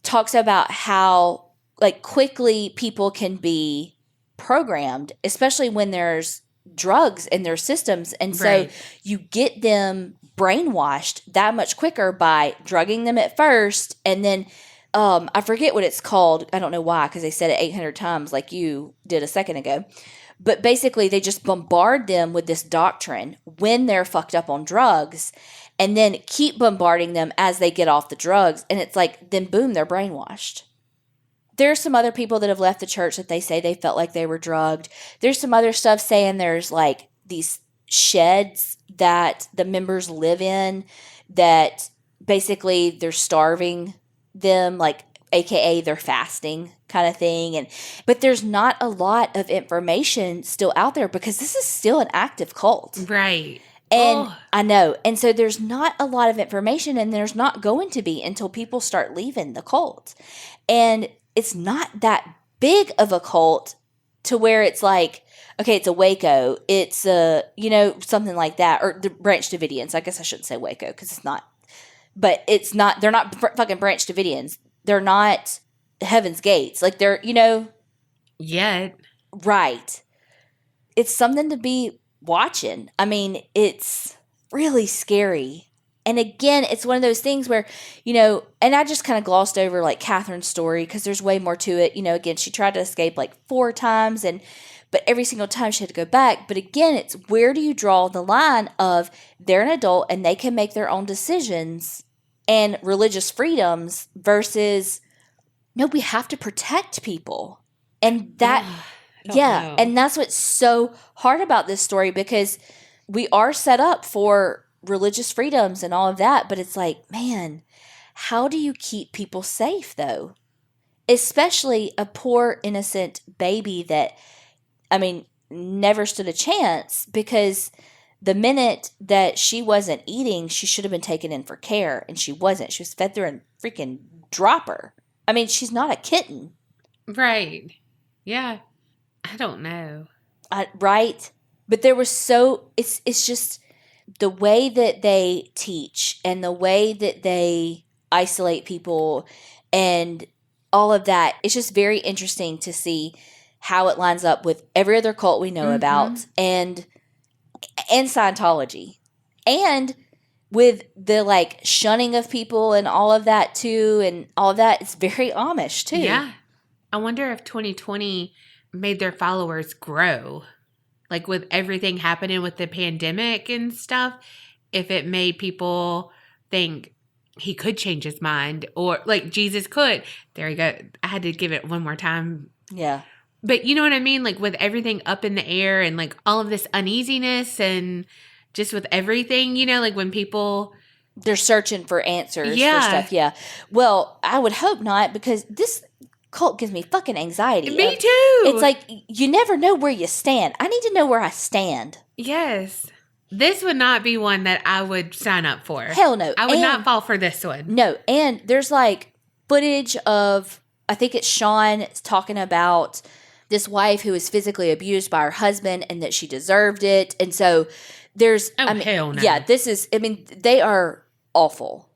talks about how, like, quickly people can be programmed, especially when there's drugs in their systems. And so you get them brainwashed that much quicker by drugging them at first. And then I forget what it's called. I don't know why, because they said it 800 times like you did a second ago. But basically, they just bombard them with this doctrine when they're fucked up on drugs, and then keep bombarding them as they get off the drugs. And it's like, then boom, they're brainwashed. There's some other people that have left the church that they say they felt like they were drugged. There's some other stuff saying there's, like, these sheds that the members live in that basically they're starving them, like, AKA they're fasting kind of thing. But there's not a lot of information still out there because this is still an active cult. Right. And I know. And so there's not a lot of information, and there's not going to be until people start leaving the cult. And it's not that big of a cult to where it's like, okay, it's a Waco. It's a, something like that. Or the Branch Davidians. I guess I shouldn't say Waco because it's not. But it's not, they're not fucking Branch Davidians. They're not Heaven's Gates. Like, they're, Yet. Right. it's something to be watching. I mean, it's really scary. And again, it's one of those things where, and I just kind of glossed over like Catherine's story because there's way more to it. Again, she tried to escape like 4 times, but every single time she had to go back. But again, it's where do you draw the line of they're an adult and they can make their own decisions and religious freedoms versus, no, we have to protect people. And that, know. And that's what's so hard about this story because we are set up for religious freedoms and all of that, but it's like, man, how do you keep people safe though? Especially a poor innocent baby that, I mean, never stood a chance because the minute that she wasn't eating, she should have been taken in for care and she wasn't. She was fed through a freaking dropper. I mean, she's not a kitten. Right. Yeah. I don't know. Right? But there was it's just the way that they teach and the way that they isolate people and all of that. It's just very interesting to see how it lines up with every other cult we know about and Scientology. And with the like shunning of people and all of that too and all of that, it's very Amish too. Yeah. I wonder if 2020 made their followers grow. Like with everything happening with the pandemic and stuff, if it made people think he could change his mind or like Jesus could. There you go. I had to give it one more time. Yeah. But you know what I mean? Like with everything up in the air and like all of this uneasiness and just with everything, like when people... They're searching for answers for stuff. Yeah. Well, I would hope not because this cult gives me fucking anxiety. Me too. It's like you never know where you stand. I need to know where I stand. Yes. This would not be one that I would sign up for. Hell no. I would not fall for this one. No. And there's like footage of, I think it's Sean talking about this wife who was physically abused by her husband and that she deserved it. And so there's, hell no. Yeah, they are awful.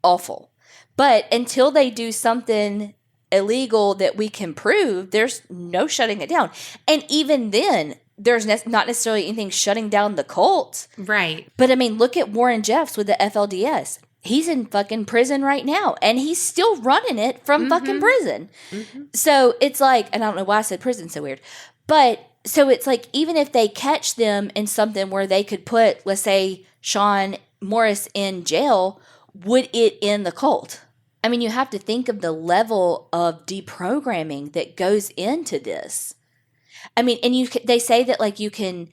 Awful. But until they do something illegal that we can prove, there's no shutting it down. And even then, there's not necessarily anything shutting down the cult. Right. But I mean, look at Warren Jeffs with the FLDS. He's in fucking prison right now, and he's still running it from fucking prison. Mm-hmm. So it's like, and I don't know why I said prison so weird, but so it's like, even if they catch them in something where they could put, let's say, Sean Morris in jail, would it end the cult? I mean, you have to think of the level of deprogramming that goes into this. I mean, and they say that like you can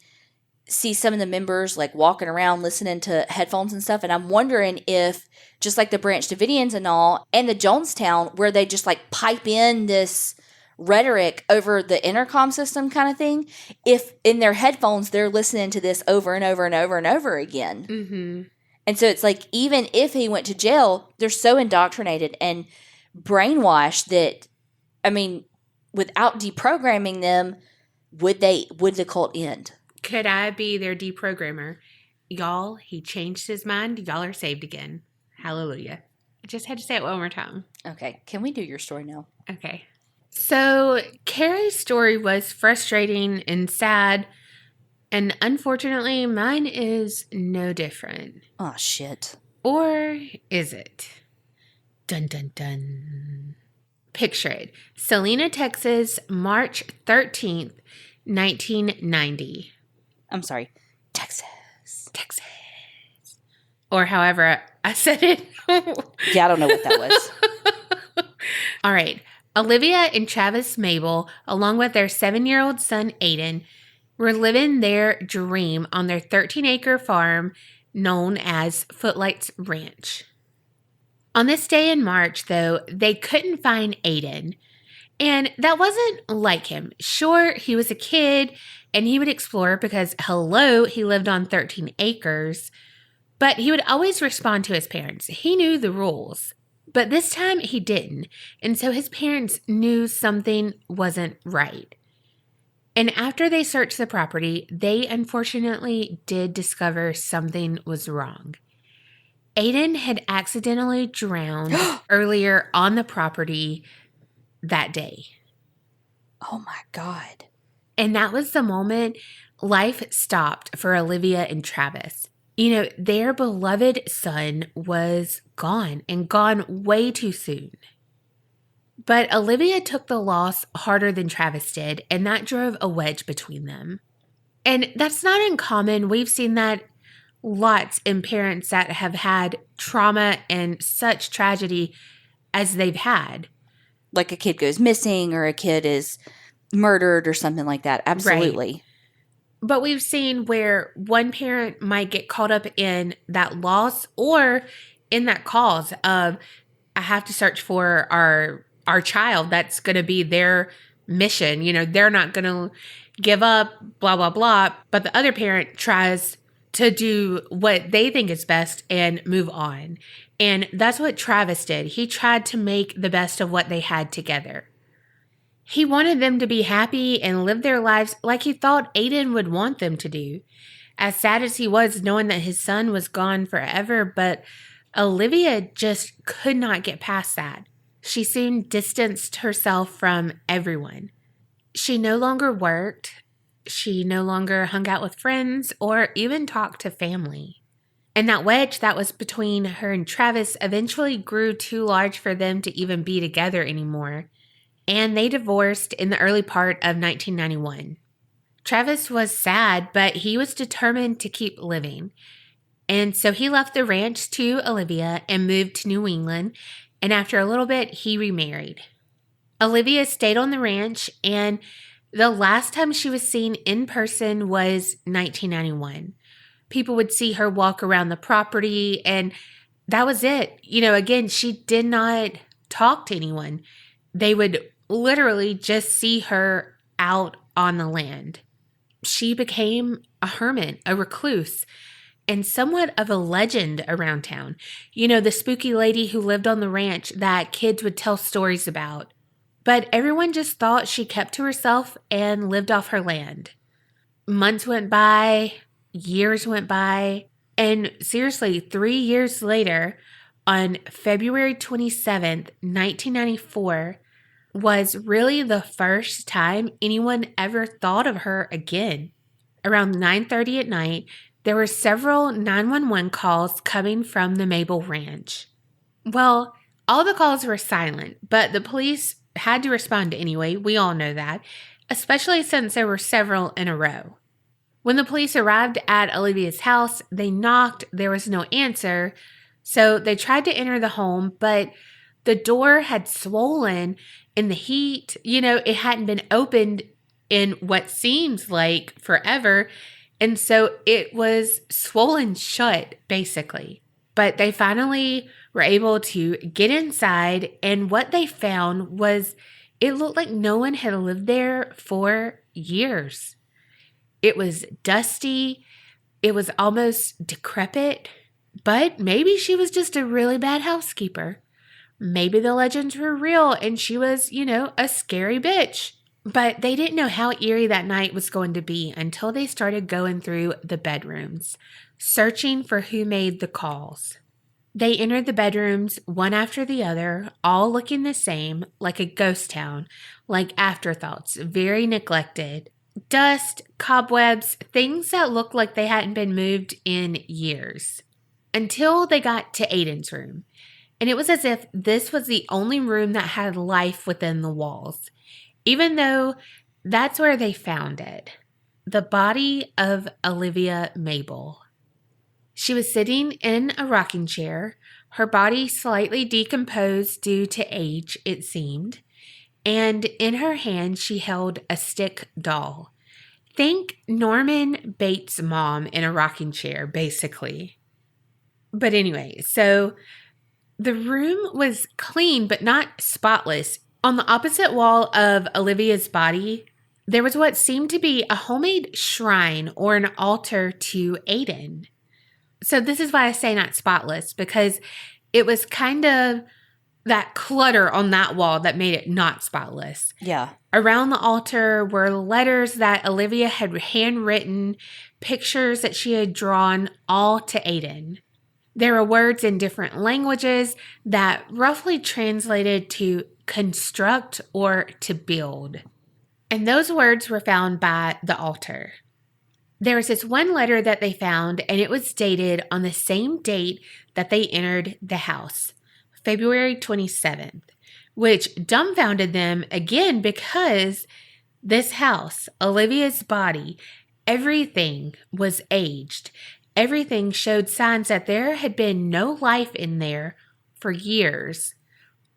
see some of the members like walking around listening to headphones and stuff. And I'm wondering if just like the Branch Davidians and all and the Jonestown where they just like pipe in this rhetoric over the intercom system kind of thing, if in their headphones they're listening to this over and over and over and over again. Mm-hmm. And so it's like, even if he went to jail, they're so indoctrinated and brainwashed that, I mean, without deprogramming them, would the cult end? Could I be their deprogrammer? Y'all, he changed his mind. Y'all are saved again. Hallelujah. I just had to say it one more time. Okay. Can we do your story now? Okay. So Kerri's story was frustrating and sad. And unfortunately, mine is no different. Oh, shit. Or is it? Dun, dun, dun. Picture it. Salina, Texas, March 13th, 1990. I'm sorry. Texas. Or however I said it. Yeah, I don't know what that was. All right. Olivia and Travis Mabel, along with their 7-year-old son, Aiden, were living their dream on their 13-acre farm known as Footlights Ranch. On this day in March, though, they couldn't find Aiden. And that wasn't like him. Sure, he was a kid and he would explore because, hello, he lived on 13 acres. But he would always respond to his parents. He knew the rules. But this time he didn't. And so his parents knew something wasn't right. And after they searched the property, they unfortunately did discover something was wrong. Aiden had accidentally drowned earlier on the property that day. Oh my God. And that was the moment, life stopped for Olivia and Travis. You know, their beloved son was gone and gone way too soon. But Olivia took the loss harder than Travis did, and that drove a wedge between them. And that's not uncommon. We've seen that lots in parents that have had trauma and such tragedy as they've had. Like a kid goes missing or a kid is murdered or something like that. Absolutely. Right. But we've seen where one parent might get caught up in that loss or in that cause of, I have to search for our child. That's going to be their mission. You know, they're not going to give up, blah, blah, blah. But the other parent tries to do what they think is best and move on. And that's what Travis did. He tried to make the best of what they had together. He wanted them to be happy and live their lives like he thought Aiden would want them to do. As sad as he was knowing that his son was gone forever, but Olivia just could not get past that. She soon distanced herself from everyone. She no longer worked. She no longer hung out with friends or even talked to family. And that wedge that was between her and Travis eventually grew too large for them to even be together anymore. And they divorced in the early part of 1991. Travis was sad, but he was determined to keep living. And so he left the ranch to Olivia and moved to New England. And after a little bit, he remarried. Olivia stayed on the ranch, and the last time she was seen in person was 1991. People would see her walk around the property, and that was it. You know, again, she did not talk to anyone. They would literally just see her out on the land. She became a hermit, a recluse, and somewhat of a legend around town. You know, the spooky lady who lived on the ranch that kids would tell stories about. But everyone just thought she kept to herself and lived off her land. Months went by, years went by, and seriously, 3 years later, on February 27th, 1994, was really the first time anyone ever thought of her again. Around 9:30 at night, there were several 911 calls coming from the Mabel Ranch. Well, all the calls were silent, but the police had to respond anyway. We all know that, especially since there were several in a row. When the police arrived at Olivia's house, they knocked. There was no answer, so they tried to enter the home, but the door had swollen in the heat. You know, it hadn't been opened in what seems like forever, and so it was swollen shut, basically. But they finally were able to get inside, and what they found was it looked like no one had lived there for years. It was dusty. It was almost decrepit, but maybe she was just a really bad housekeeper. Maybe the legends were real and she was, you know, a scary bitch. But they didn't know how eerie that night was going to be until they started going through the bedrooms, searching for who made the calls. They entered the bedrooms one after the other, all looking the same, like a ghost town, like afterthoughts, very neglected. Dust, cobwebs, things that looked like they hadn't been moved in years. Until they got to Aiden's room. And it was as if this was the only room that had life within the walls. Even though that's where they found it. The body of Olivia Mabel. She was sitting in a rocking chair, her body slightly decomposed due to age, it seemed, and in her hand she held a stick doll. Think Norman Bates' mom in a rocking chair, basically. But anyway, so the room was clean but not spotless. On the opposite wall of Olivia's body, there was what seemed to be a homemade shrine or an altar to Aiden. So this is why I say not spotless, because it was kind of that clutter on that wall that made it not spotless. Yeah. Around the altar were letters that Olivia had handwritten, pictures that she had drawn, all to Aiden. There were words in different languages that roughly translated to construct or to build. And those words were found by the altar. There was this one letter that they found, and it was dated on the same date that they entered the house, February 27th, which dumbfounded them again because this house, Olivia's body, everything was aged. Everything showed signs that there had been no life in there for years.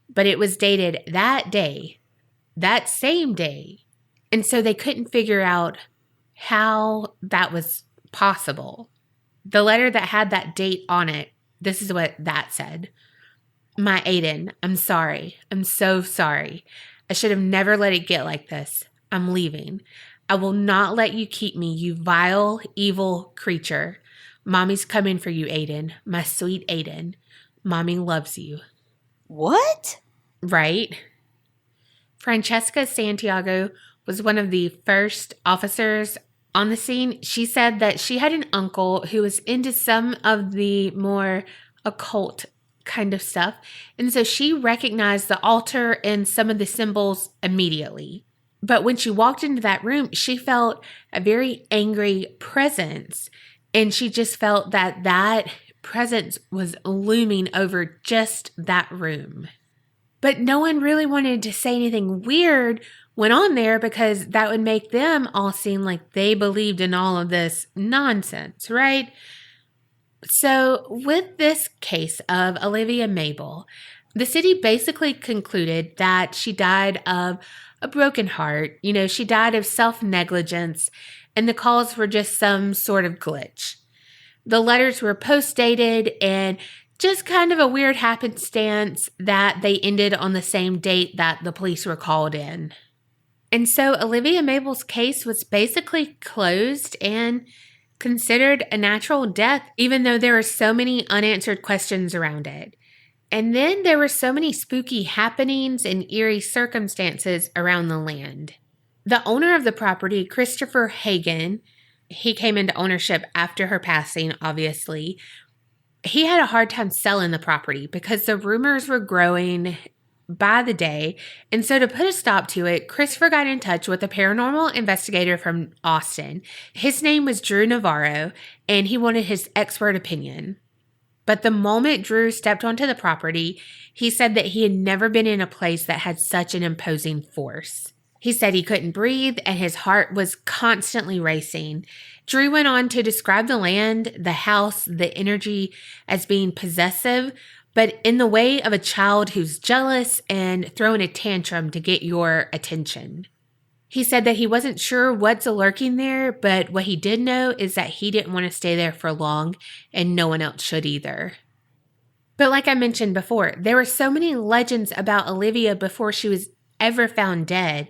But it was dated that day, that same day. And so they couldn't figure out how that was possible. The letter that had that date on it, this is what that said. My Aiden, I'm sorry. I'm so sorry. I should have never let it get like this. I'm leaving. I will not let you keep me, you vile, evil creature. Mommy's coming for you, Aiden. My sweet Aiden. Mommy loves you. What? Right? Francesca Santiago was one of the first officers on the scene. She said that she had an uncle who was into some of the more occult kind of stuff. And so she recognized the altar and some of the symbols immediately. But when she walked into that room, she felt a very angry presence. And she just felt that that presence was looming over just that room. But no one really wanted to say anything weird went on there because that would make them all seem like they believed in all of this nonsense, right? So with this case of Olivia Mabel, the city basically concluded that she died of a broken heart. You know, she died of self-negligence, and the calls were just some sort of glitch. The letters were post-dated and just kind of a weird happenstance that they ended on the same date that the police were called in. And so Olivia Mabel's case was basically closed and considered a natural death, even though there were so many unanswered questions around it. And then there were so many spooky happenings and eerie circumstances around the land. The owner of the property, Christopher Hagen, he came into ownership after her passing, obviously. He had a hard time selling the property because the rumors were growing by the day. And so to put a stop to it, Christopher got in touch with a paranormal investigator from Osteen. His name was Drew Navarro, and he wanted his expert opinion. But the moment Drew stepped onto the property, he said that he had never been in a place that had such an imposing force. He said he couldn't breathe and his heart was constantly racing. Drew went on to describe the land, the house, the energy as being possessive, but in the way of a child who's jealous and throwing a tantrum to get your attention. He said that he wasn't sure what's lurking there, but what he did know is that he didn't want to stay there for long, and no one else should either. But like I mentioned before, there were so many legends about Olivia before she was ever found dead,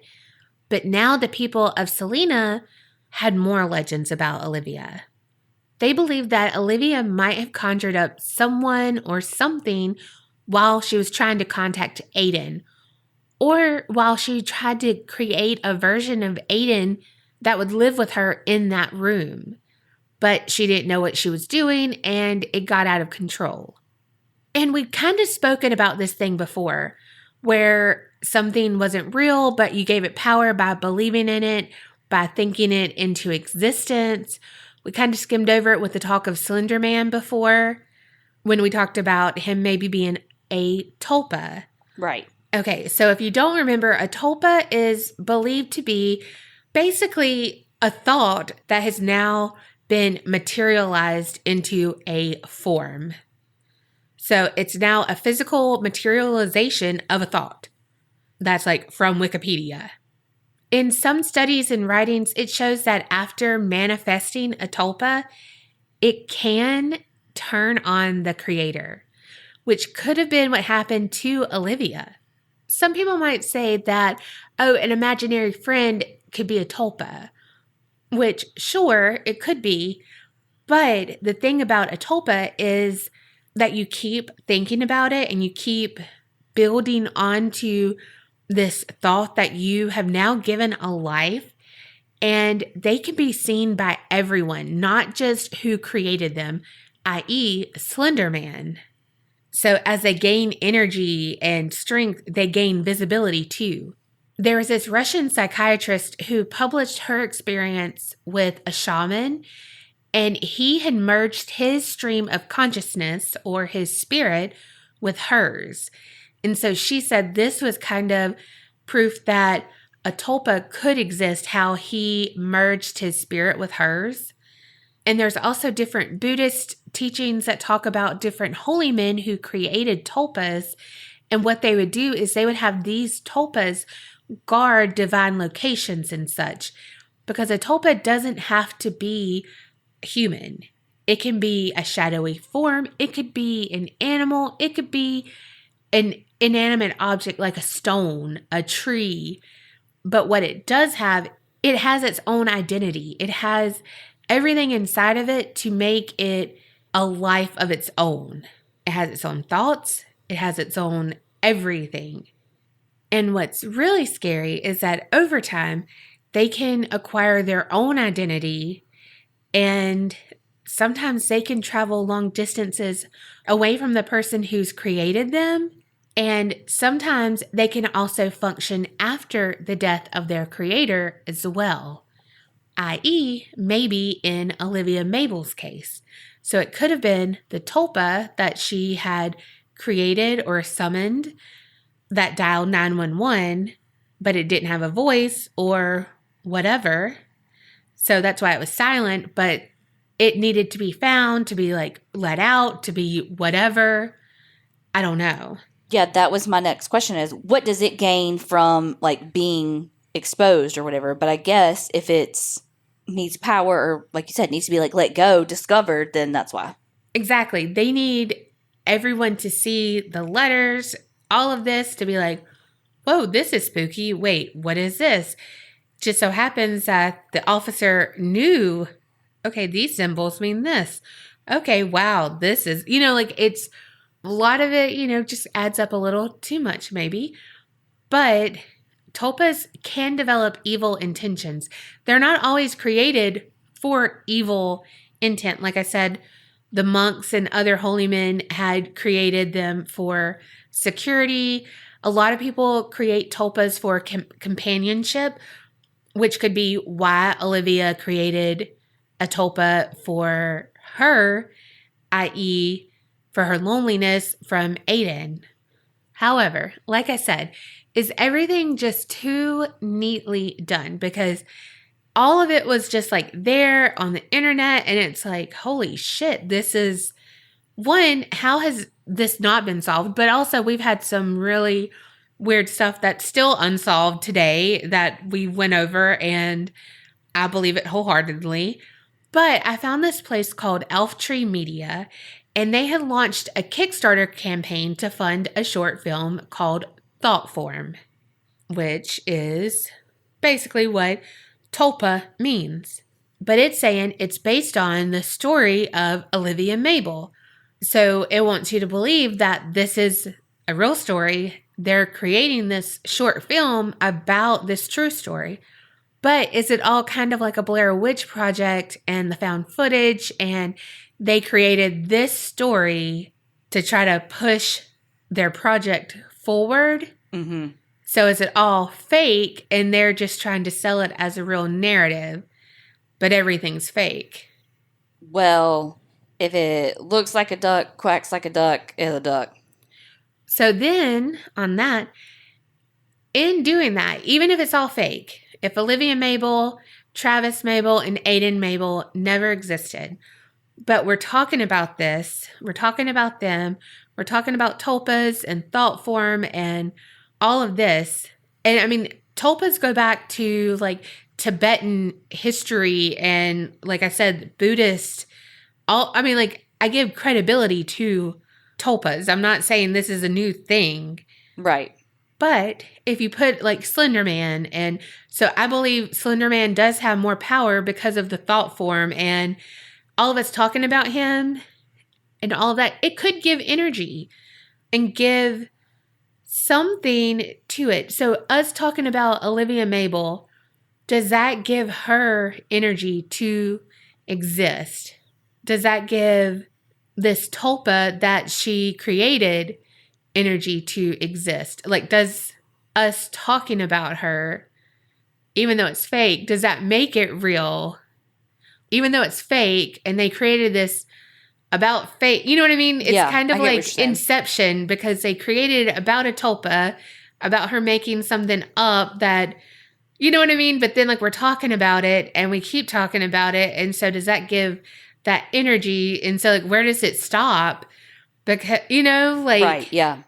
but now the people of Salina had more legends about Olivia. They believed that Olivia might have conjured up someone or something while she was trying to contact Aiden, or while she tried to create a version of Aiden that would live with her in that room. But she didn't know what she was doing, and it got out of control. And we'd kind of spoken about this thing before, where something wasn't real, but you gave it power by believing in it, by thinking it into existence. We kind of skimmed over it with the talk of Slender Man before, when we talked about him maybe being a tulpa. Right. Okay, so if you don't remember, a tulpa is believed to be basically a thought that has now been materialized into a form. So it's now a physical materialization of a thought. That's like from Wikipedia. In some studies and writings, it shows that after manifesting a tulpa, it can turn on the creator, which could have been what happened to Olivia. Some people might say that, oh, an imaginary friend could be a tulpa, which sure, it could be. But the thing about a tulpa is that you keep thinking about it and you keep building onto this thought that you have now given a life, and they can be seen by everyone, not just who created them, i.e. Slender Man. So as they gain energy and strength, they gain visibility too. there was this Russian psychiatrist who published her experience with a shaman, and he had merged his stream of consciousness or his spirit with hers. And so she said this was kind of proof that a tulpa could exist, how he merged his spirit with hers. And there's also different Buddhist teachings that talk about different holy men who created tulpas. And what they would do is they would have these tulpas guard divine locations and such. Because a tulpa doesn't have to be human. It can be a shadowy form. It could be an animal. It could be an inanimate object like a stone, a tree. But what it does have, it has its own identity. It has everything inside of it to make it a life of its own. It has its own thoughts. It has its own everything. And what's really scary is that over time, they can acquire their own identity, and sometimes they can travel long distances away from the person who's created them. And sometimes they can also function after the death of their creator as well, i.e., maybe in Olivia Mabel's case. So it could have been the tulpa that she had created or summoned that dialed 911, but it didn't have a voice or whatever. So that's why it was silent, but it needed to be found, to be like let out, to be whatever. I don't know. Yeah, that was my next question is what does it gain from like being exposed or whatever? But I guess if it's needs power or like you said, needs to be like let go, discovered, then that's why. Exactly. They need everyone to see the letters, all of this to be like, whoa, this is spooky. Wait, what is this? Just so happens that the officer knew, okay, these symbols mean this. Okay, wow, this is, like it's a lot of it, just adds up a little too much maybe. But tulpas can develop evil intentions. They're not always created for evil intent. Like I said, the monks and other holy men had created them for security. A lot of people create tulpas for companionship, which could be why Olivia created a tulpa for her, i.e., for her loneliness from Aiden. However, like I said, is everything just too neatly done? Because all of it was just like there on the internet, and it's like, holy shit, this is one, how has this not been solved? But also we've had some really weird stuff that's still unsolved today that we went over, and I believe it wholeheartedly. But I found this place called Elf Tree Media, and they had launched a Kickstarter campaign to fund a short film called Thought Form, which is basically what tulpa means. But it's saying it's based on the story of Olivia Mabel. So it wants you to believe that this is a real story. They're creating this short film about this true story. But is it all kind of like a Blair Witch Project and the found footage, and they created this story to try to push their project forward? Mm-hmm. So is it all fake and they're just trying to sell it as a real narrative, but everything's fake? Well, if it looks like a duck, quacks like a duck, it's a duck. So then on that, in doing that, even if it's all fake, if Olivia Mabel, Travis Mabel, and Aiden Mabel never existed, but we're talking about this, we're talking about them, we're talking about tulpas and thought form and all of this. And I mean, tulpas go back to like Tibetan history and, like I said, Buddhist. I give credibility to tulpas. I'm not saying this is a new thing. Right. But if you put like Slender Man, and so I believe Slender Man does have more power because of the thought form and all of us talking about him and all of that, it could give energy and give something to it. So us talking about Olivia Mabel, does that give her energy to exist? Does that give this tulpa that she created energy to exist? Like, does us talking about her, even though it's fake, does that make it real? Even though it's fake and they created this about fake, you know what I mean? It's kind of like Inception, because they created it about a tulpa, about her making something up that, you know what I mean? But then like we're talking about it and we keep talking about it. And so does that give that energy? And so like, where does it stop? Because, you know, like, right, yeah.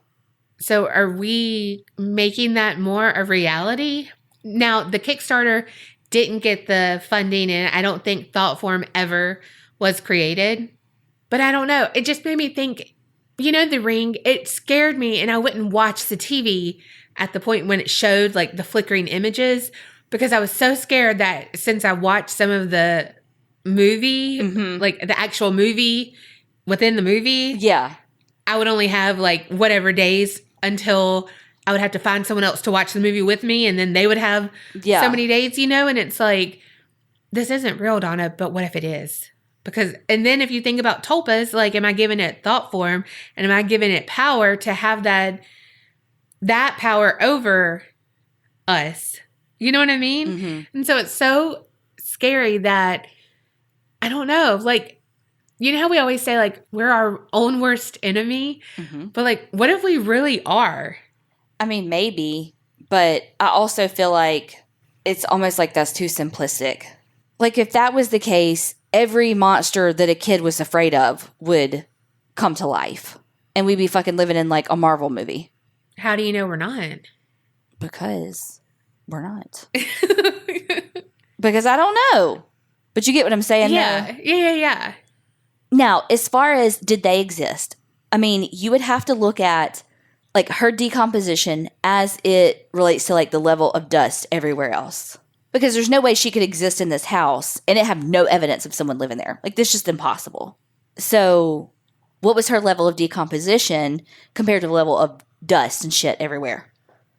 So are we making that more a reality? Now, the Kickstarter didn't get the funding, and I don't think Thought Form ever was created. But I don't know. It just made me think, you know, The Ring, it scared me, and I wouldn't watch the TV at the point when it showed like the flickering images, because I was so scared that since I watched some of the movie, like the actual movie within the movie, I would only have like whatever days until I would have to find someone else to watch the movie with me, and then they would have so many days, you know, and it's like, this isn't real, Donna, but what if it is? Because, and then if you think about tulpas, like, am I giving it thought form, and am I giving it power to have that power over us? You know what I mean? And so it's so scary that, I don't know, like, you know how we always say, like, we're our own worst enemy? But, like, what if we really are? I mean, maybe. But I also feel like it's almost like that's too simplistic. Like, if that was the case, every monster that a kid was afraid of would come to life. And we'd be fucking living in, like, a Marvel movie. How do you know we're not? Because we're not. Because I don't know. But you get what I'm saying? Yeah. Now, as far as did they exist, I mean, you would have to look at like her decomposition as it relates to like the level of dust everywhere else. Because there's no way she could exist in this house and it have no evidence of someone living there. Like, this is just impossible. So what was her level of decomposition compared to the level of dust and shit everywhere?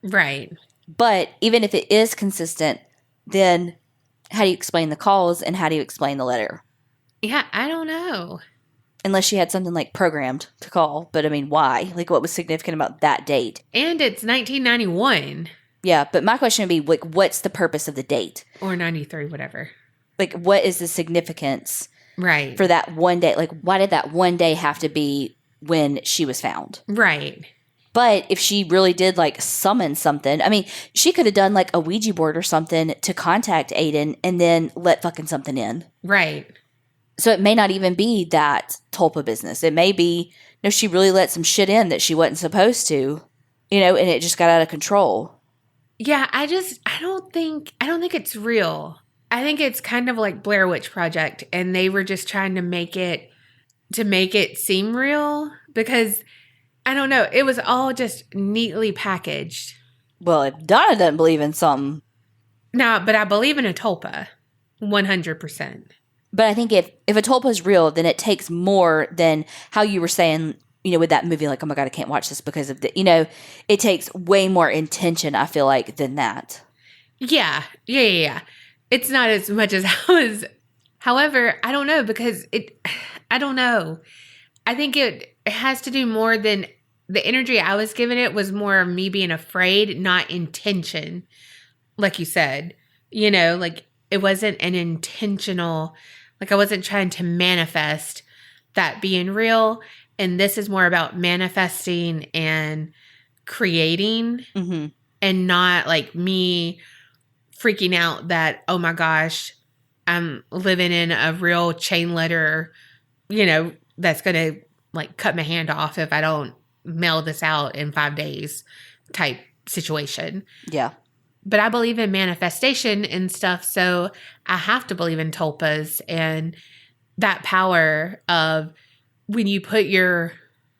Right. But even if it is consistent, then how do you explain the calls and how do you explain the letter? Yeah, I don't know. Unless she had something like programmed to call. But I mean, why? Like, what was significant about that date? And it's 1991. Yeah, but my question would be, like, what's the purpose of the date? Or 93, whatever. Like, what is the significance right for that one day? Like, why did that one day have to be when she was found? Right. But if she really did, like, summon something, I mean, she could have done, like, a Ouija board or something to contact Aiden and then let fucking something in. Right. So it may not even be that tulpa business. It may be, no, she really let some shit in that she wasn't supposed to, you know, and it just got out of control. Yeah, I don't think it's real. I think it's kind of like Blair Witch Project, and they were just trying to make it seem real, because I don't know, it was all just neatly packaged. Well, if Donna doesn't believe in something. No, but I believe in a tulpa, 100%. But I think if a tulpa is real, then it takes more than how you were saying, you know, with that movie, like, oh my God, I can't watch this because of the, you know, it takes way more intention, I feel like, than that. Yeah. It's not as much as however, I don't know, because I don't know. I think it has to do more than the energy I was giving it was more of me being afraid, not intention. Like you said, you know, like it wasn't an intentional, like I wasn't trying to manifest that being real. And this is more about manifesting and creating, and not like me freaking out that, oh my gosh, I'm living in a real chain letter, you know, that's going to like cut my hand off if I don't mail this out in 5 days type situation. Yeah. But I believe in manifestation and stuff, so I have to believe in tulpas and that power of when you put your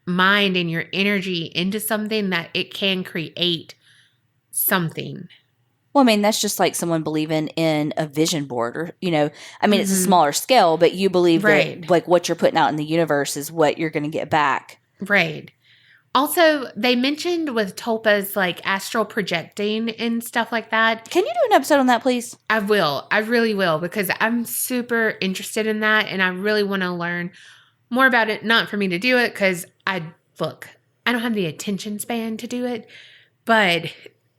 mind and your energy into something, that it can create something. Well, I mean, that's just like someone believing in a vision board, or, you know, I mean, it's a smaller scale, but you believe that like what you're putting out in the universe is what you're going to get back. Right. Also, they mentioned with tulpas like astral projecting and stuff like that. Can you do an episode on that, please? I will. I really will, because I'm super interested in that, and I really want to learn more about it. Not for me to do it, because I don't have the attention span to do it, but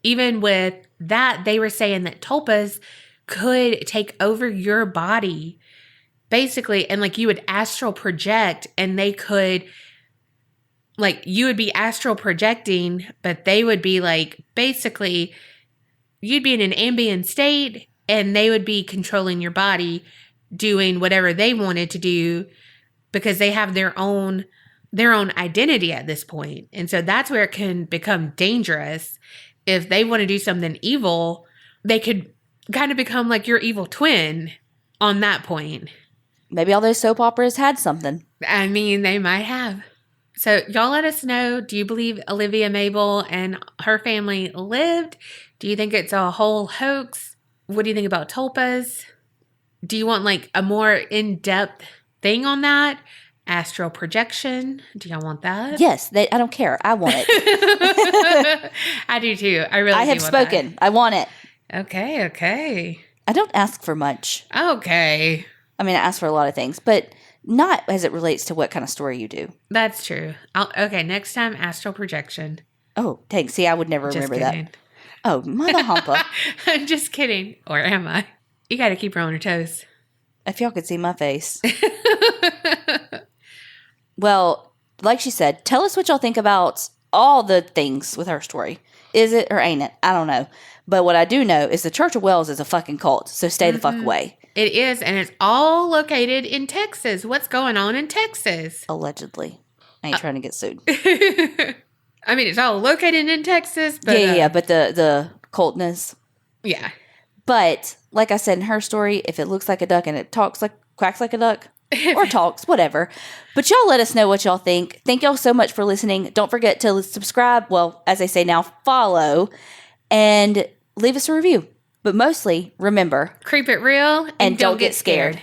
even with that, they were saying that tulpas could take over your body, basically, and like you would astral project, and they could, like, you would be astral projecting, but they would be like, basically, you'd be in an Ambien state, and they would be controlling your body, doing whatever they wanted to do, because they have their own identity at this point. And so that's where it can become dangerous. If they want to do something evil, they could kind of become like your evil twin on that point. Maybe all those soap operas had something. I mean, they might have. So y'all let us know, do you believe Olivia Mabel and her family lived? Do you think it's a whole hoax? What do you think about tulpas? Do you want like a more in-depth thing on that? Astral projection. Do y'all want that? Yes, I don't care. I want it. I do too. I have spoken. I want it. Okay. I don't ask for much. Okay. I mean, I ask for a lot of things, but not as it relates to what kind of story you do. That's true. Okay, next time, astral projection. Oh, thanks. See, I would never remember that. Oh, mother humpa. I'm just kidding. Or am I? You got to keep her on her toes. If y'all could see my face. Well, like she said, tell us what y'all think about all the things with her story. Is it or ain't it? I don't know. But what I do know is the Church of Wells is a fucking cult, so stay the fuck away. It is, and it's all located in Texas. What's going on in Texas? Allegedly. I ain't trying to get sued. I mean, it's all located in Texas, but... Yeah, but the cultness. Yeah. But, like I said in her story, if it looks like a duck and it quacks like a duck, or talks, whatever. But y'all let us know what y'all think. Thank y'all so much for listening. Don't forget to subscribe. Well, as they say now, follow. And leave us a review. But mostly, remember. Creep it real and don't get scared.